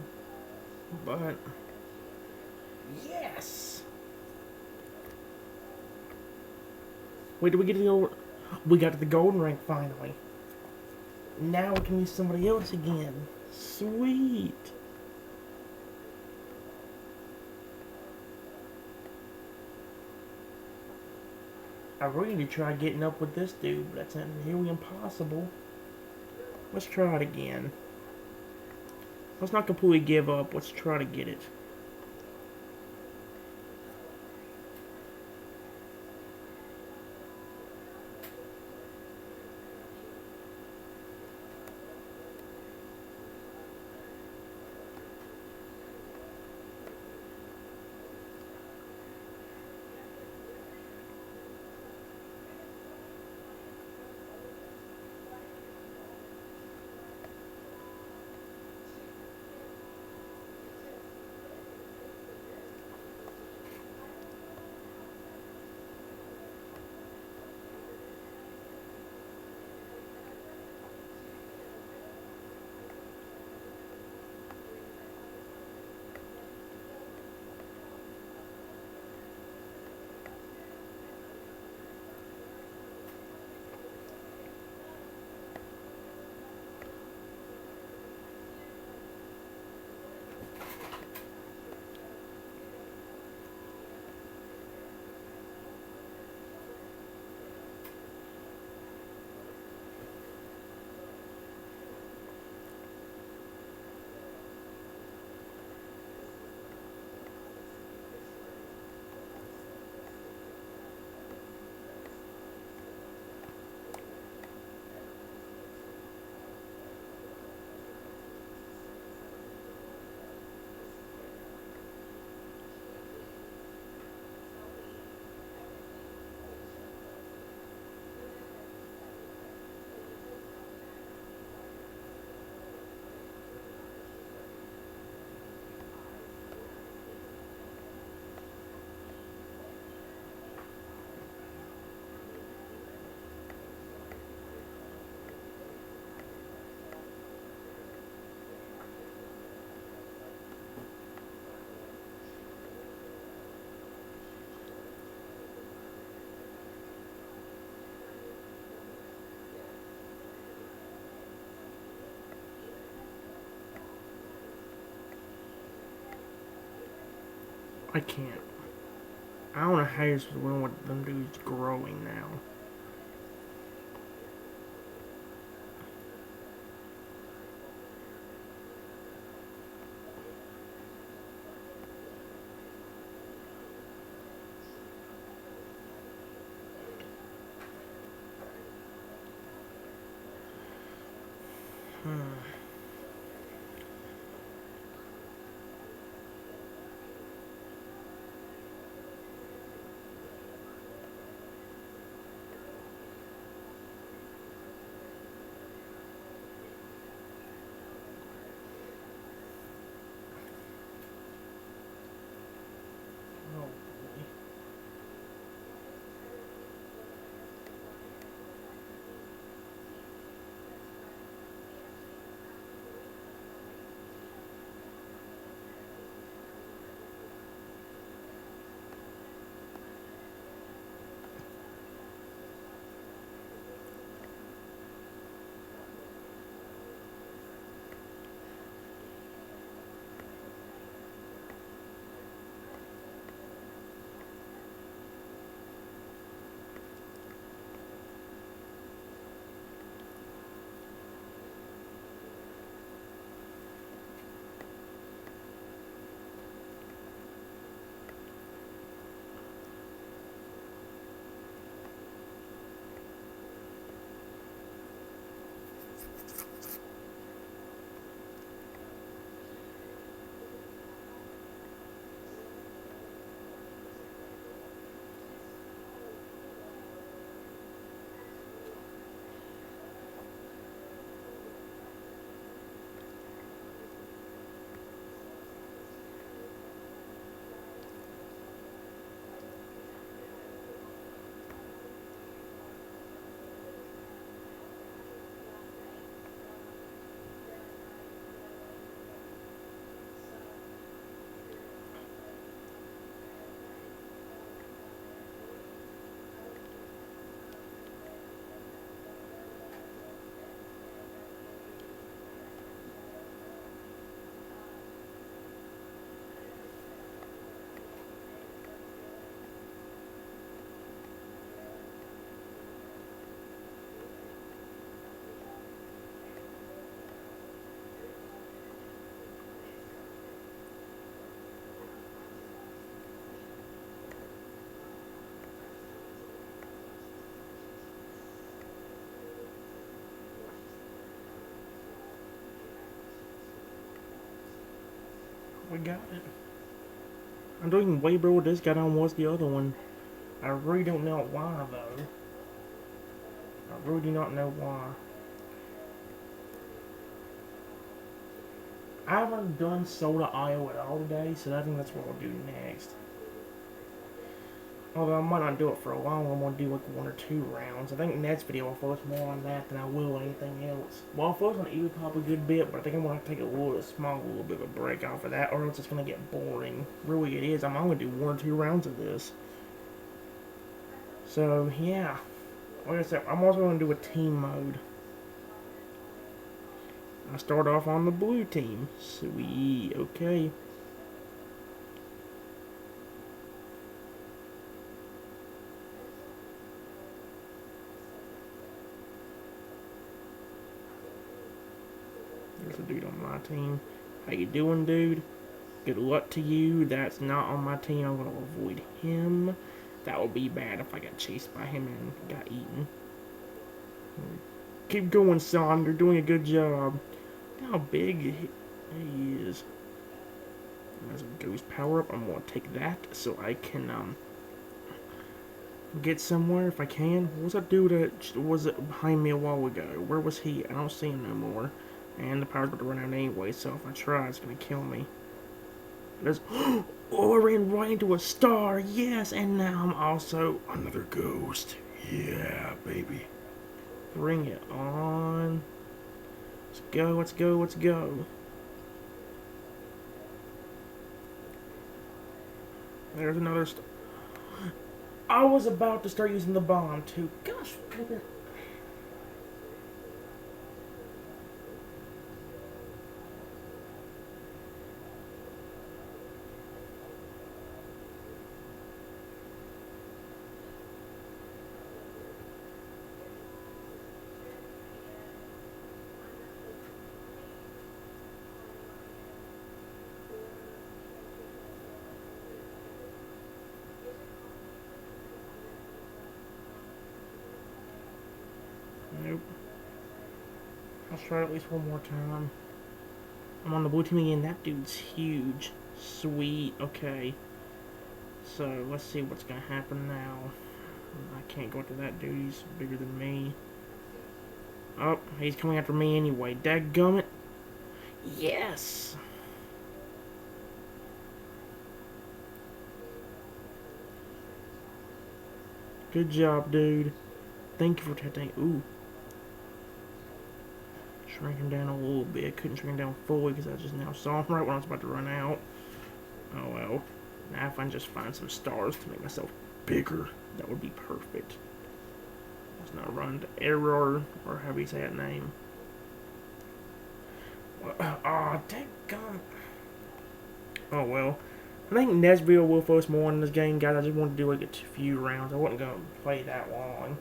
but yes. Wait, did we get to the old? We got to the golden rank finally. Now we can use somebody else again. Sweet. I really need to try getting up with this dude, but that's nearly impossible. Let's try it again. Let's not completely give up. Let's try to get it. I can't. I don't know how you're supposed to win with them dudes growing now. Oh boy. We got it. I'm doing way better with this guy than was the other one. I really don't know why though. I really do not know why. I haven't done Soda IO at all today, so I think that's what I'll do next. Although I might not do it for a while, I'm going to do like 1 or 2 rounds. I think next video I'll focus more on that than I will anything else. Well, I'll focus on EvoPop a good bit, but I think I'm going to take a little bit of a break off of that, or else it's going to get boring. Really it is. I'm only going to do 1 or 2 rounds of this. So, yeah. Like I said, I'm also going to do a team mode. I start off on the blue team. Sweet, okay. There's a dude on my team. How you doing, dude? Good luck to you. That's not on my team. I'm going to avoid him. That would be bad if I got chased by him and got eaten. Keep going, son. You're doing a good job. Look how big he is. There's a ghost power-up. I'm going to take that so I can get somewhere if I can. What was that dude that was behind me a while ago? Where was he? I don't see him no more. And the power's about to run out anyway, so if I try, it's going to kill me. There's... Oh, I ran right into a star, yes, and now I'm also another ghost. Yeah, baby. Bring it on. Let's go, let's go, let's go. There's another star. I was about to start using the bomb, too. Gosh, Let's try it at least one more time. I'm on the blue team again. That dude's huge. Sweet. Okay. So, let's see what's gonna happen now. I can't go after that dude. He's bigger than me. Oh, he's coming after me anyway. Dadgummit. Yes! Good job, dude. Thank you for taking. Ooh. Shrink him down a little bit. Couldn't shrink him down fully because I just now saw him right when I was about to run out. Oh well. Now if I can just find some stars to make myself bigger, that would be perfect. Let's not run into error, or how do you say that name? Ah, daggone. Oh well. I think Nesville will focus more on this game, guys. I just wanted to do like a few rounds. I wasn't going to play that long.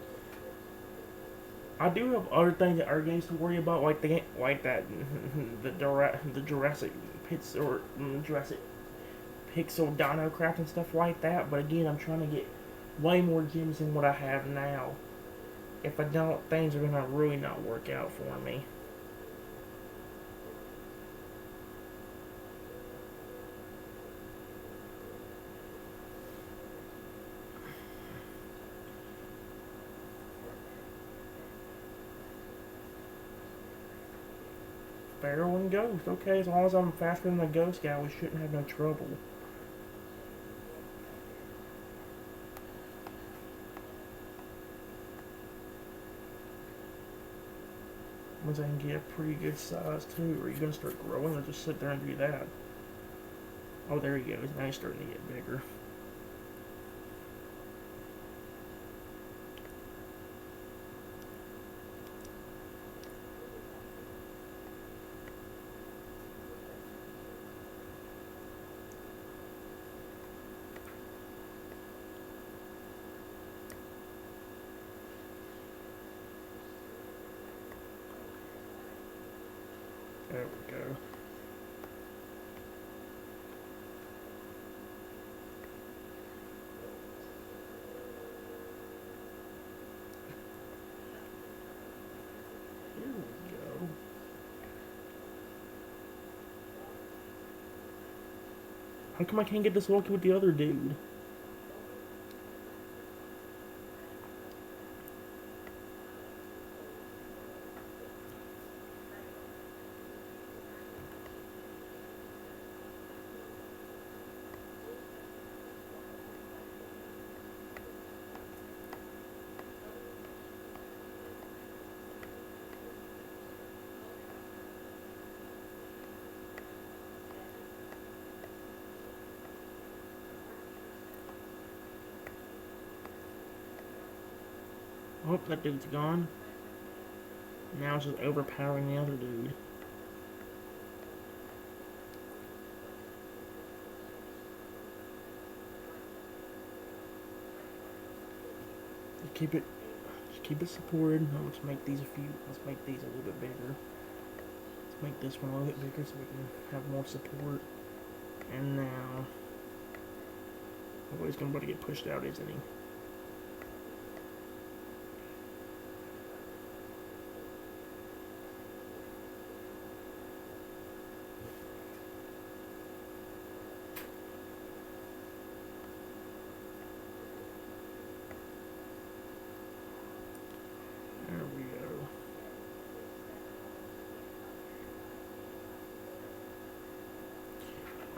I do have other things that are games to worry about, like the Jurassic Pits or Jurassic Pixel Dino Craft and stuff like that. But again, I'm trying to get way more gems than what I have now. If I don't, things are gonna really not work out for me. Feral and Ghost. Okay, as long as I'm faster than the Ghost guy, we shouldn't have no trouble. Once I can get a pretty good size too, or are you gonna start growing or just sit there and do that? Oh, there he goes. Now he's starting to get bigger. There we go. Here we go. How come I can't get this lucky with the other dude? Oh, that dude's gone. Now it's just overpowering the other dude. Just keep it supported. Now let's make these let's make these a little bit bigger. Let's make this one a little bit bigger so we can have more support. And now, oh, he's gonna about to get pushed out, isn't he? There we go.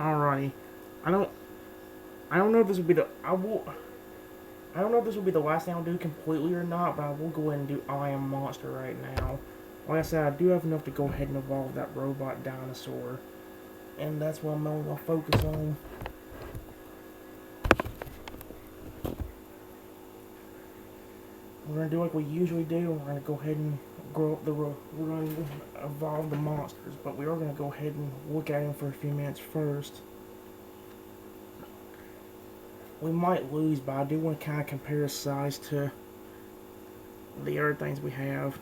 Alrighty. I don't know if this will be the I don't know if this will be the last thing I'll do completely or not, but I will go ahead and do I Am Monster right now. Like I said, I do have enough to go ahead and evolve that robot dinosaur. And that's what I'm only going to focus on. We're going to do like we usually do. We're going to go ahead and grow up we're going to evolve the monsters. But we are going to go ahead and look at them for a few minutes first. We might lose, but I do want to kind of compare size to the other things we have.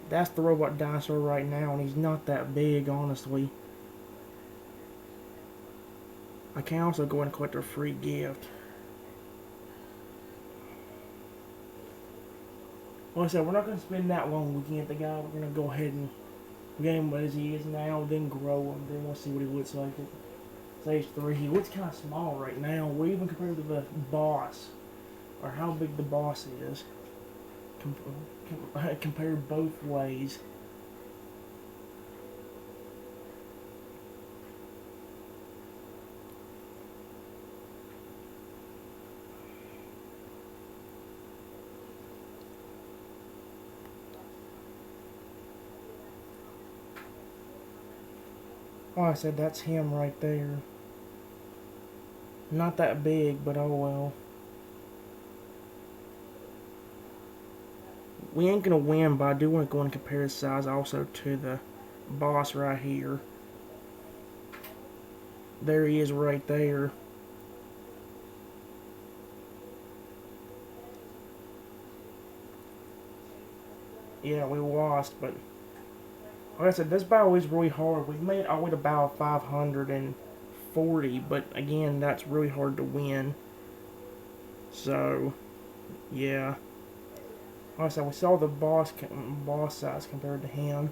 That's the robot dinosaur right now, and he's not that big, honestly. I can also go and collect a free gift. Like I said, we're not going to spend that long looking at the guy. We're going to go ahead and get him as he is now, then grow him. Then we'll see what he looks like at stage 3. He looks kind of small right now. We even compared to the boss, or how big the boss is. Compared both ways. Like I said, that's him right there. Not that big, but oh well. We ain't gonna win, but I do want to go and compare his size also to the boss right here. There he is right there. Yeah, we lost, but like I said, this battle is really hard. We've made all the way to battle 540, but again, that's really hard to win. So, yeah. Like I said, we saw the boss size compared to him.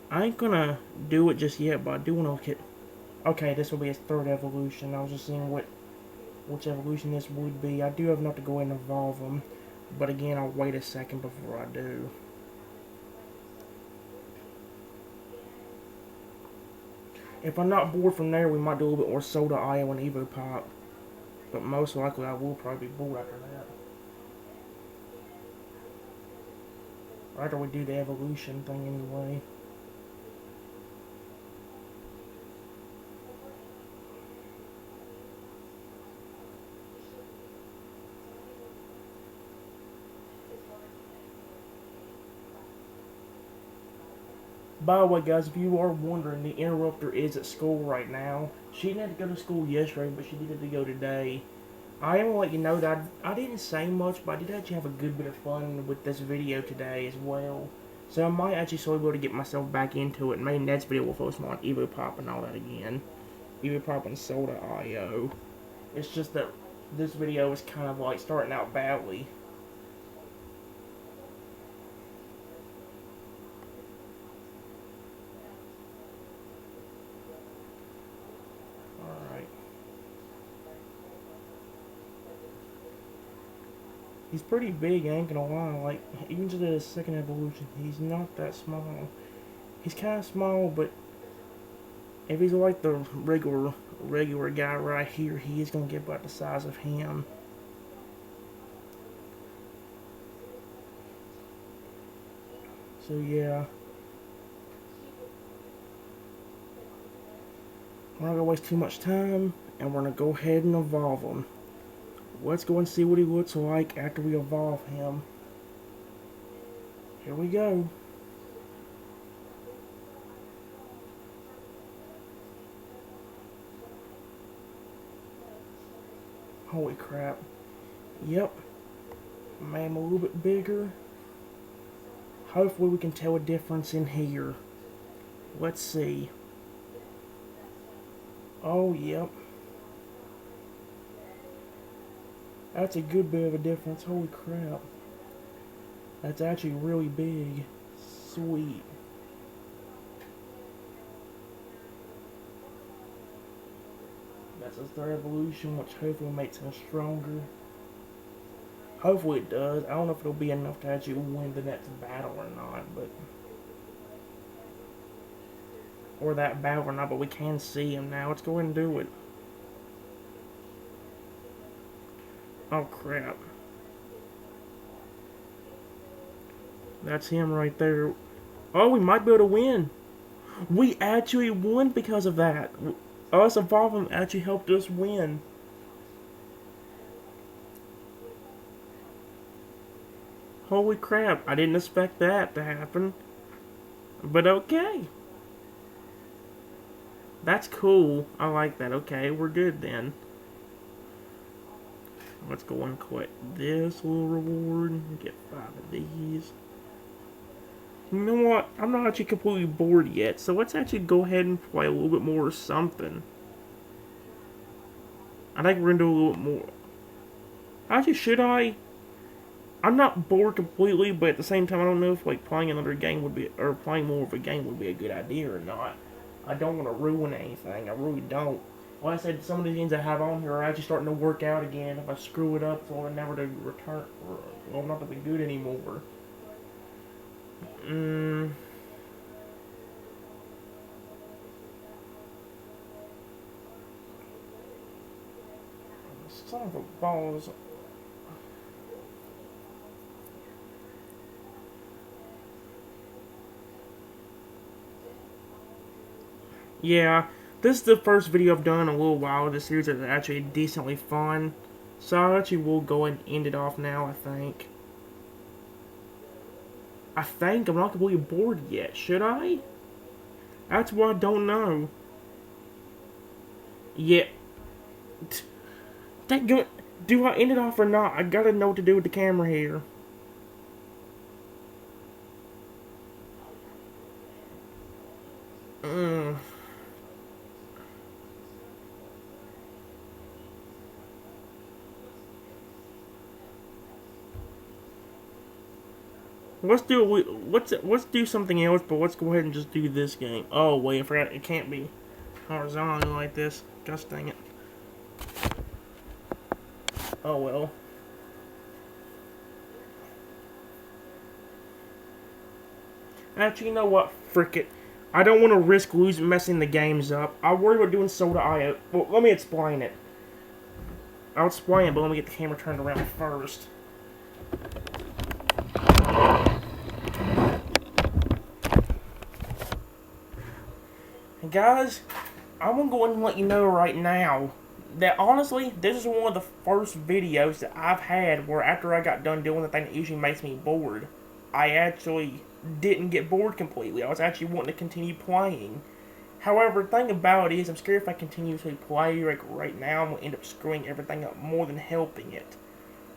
I ain't gonna do it just yet, but I do want to look at... Okay, this will be his 3rd evolution. I was just seeing which evolution this would be. I do have enough to go ahead and evolve him, but again, I'll wait a second before I do. If I'm not bored from there, we might do a little bit more Soda, IO, and EvoPop. But most likely, I will probably be bored after that. After we do the evolution thing anyway. By the way, guys, if you are wondering, the interrupter is at school right now. She didn't have to go to school yesterday, but she needed to go today. I am going to let you know that I didn't say much, but I did actually have a good bit of fun with this video today as well. So I might actually slowly be able to get myself back into it. Maybe next video will focus more on EvoPop and all that again. EvoPop and Soda IO. It's just that this video is kind of like starting out badly. He's pretty big, I ain't gonna lie. Like, even to the 2nd evolution, he's not that small. He's kind of small, but if he's like the regular guy right here, he is gonna get about the size of him. So yeah, we're not gonna waste too much time, and we're gonna go ahead and evolve him. Let's go and see what he looks like after we evolve him. Here we go. Holy crap. Yep. Made him a little bit bigger. Hopefully we can tell a difference in here. Let's see. Oh, yep. That's a good bit of a difference. Holy crap. That's actually really big. Sweet. That's his 3rd evolution, which hopefully makes him stronger. Hopefully it does. I don't know if it'll be enough to actually win the next battle or not, but... Or that battle or not, but we can see him now. Let's go ahead and do it. Oh crap. That's him right there. Oh, we might be able to win. We actually won because of that. Us evolving actually helped us win. Holy crap, I didn't expect that to happen. But okay. That's cool. I like that. Okay, we're good then. Let's go and collect this little reward. Get 5 of these. You know what? I'm not actually completely bored yet, so let's actually go ahead and play a little bit more or something. I think we're gonna do a little bit more. Actually, should I? I'm not bored completely, but at the same time, I don't know if like playing another game would be, or playing more of a game would be a good idea or not. I don't want to ruin anything. I really don't. Like I said, some of the games I have on here are actually starting to work out again. If I screw it up, so they're never to return, or, well, not to be good anymore. Son of a balls. Yeah, this is the first video I've done in a little while. This series is actually decently fun. So I actually will go and end it off now, I think. I'm not completely bored yet. Should I? That's what I don't know. Yeah. Do I end it off or not? I gotta know what to do with the camera here. Let's do something else, but let's go ahead and just do this game. Oh wait, I forgot it can't be horizontal like this. Gosh dang it. Oh well. Actually, you know what? Frick it. I don't want to risk messing the games up. I worry about doing Soda IO. Well, let me explain it. I'll explain it, but let me get the camera turned around first. And guys, I'm gonna go ahead and let you know right now that honestly, this is one of the first videos that I've had where after I got done doing the thing that usually makes me bored, I actually didn't get bored completely. I was actually wanting to continue playing. However, the thing about it is, I'm scared if I continuously play, like right now, I'm going to end up screwing everything up more than helping it.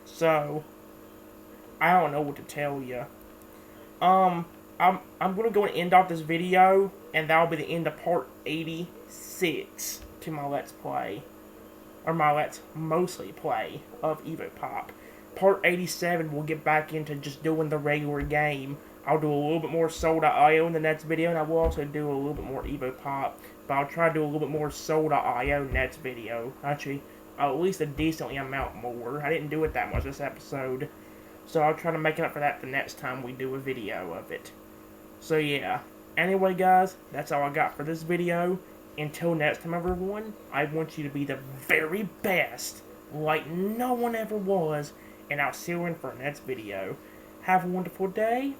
So, I don't know what to tell you. I'm going to go and end off this video, and that'll be the end of part 86 to my Let's Play. Or my Let's Mostly Play of EvoPop. Part 87, we'll get back into just doing the regular game. I'll do a little bit more Soul.io in the next video, and I will also do a little bit more EvoPop. But I'll try to do a little bit more Soul.io next video. Actually, at least a decently amount more. I didn't do it that much this episode. So I'll try to make it up for that the next time we do a video of it. So yeah. Anyway guys, that's all I got for this video. Until next time everyone, I want you to be the very best, like no one ever was. And I'll see you in for the next video. Have a wonderful day.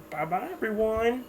Bye-bye, everyone.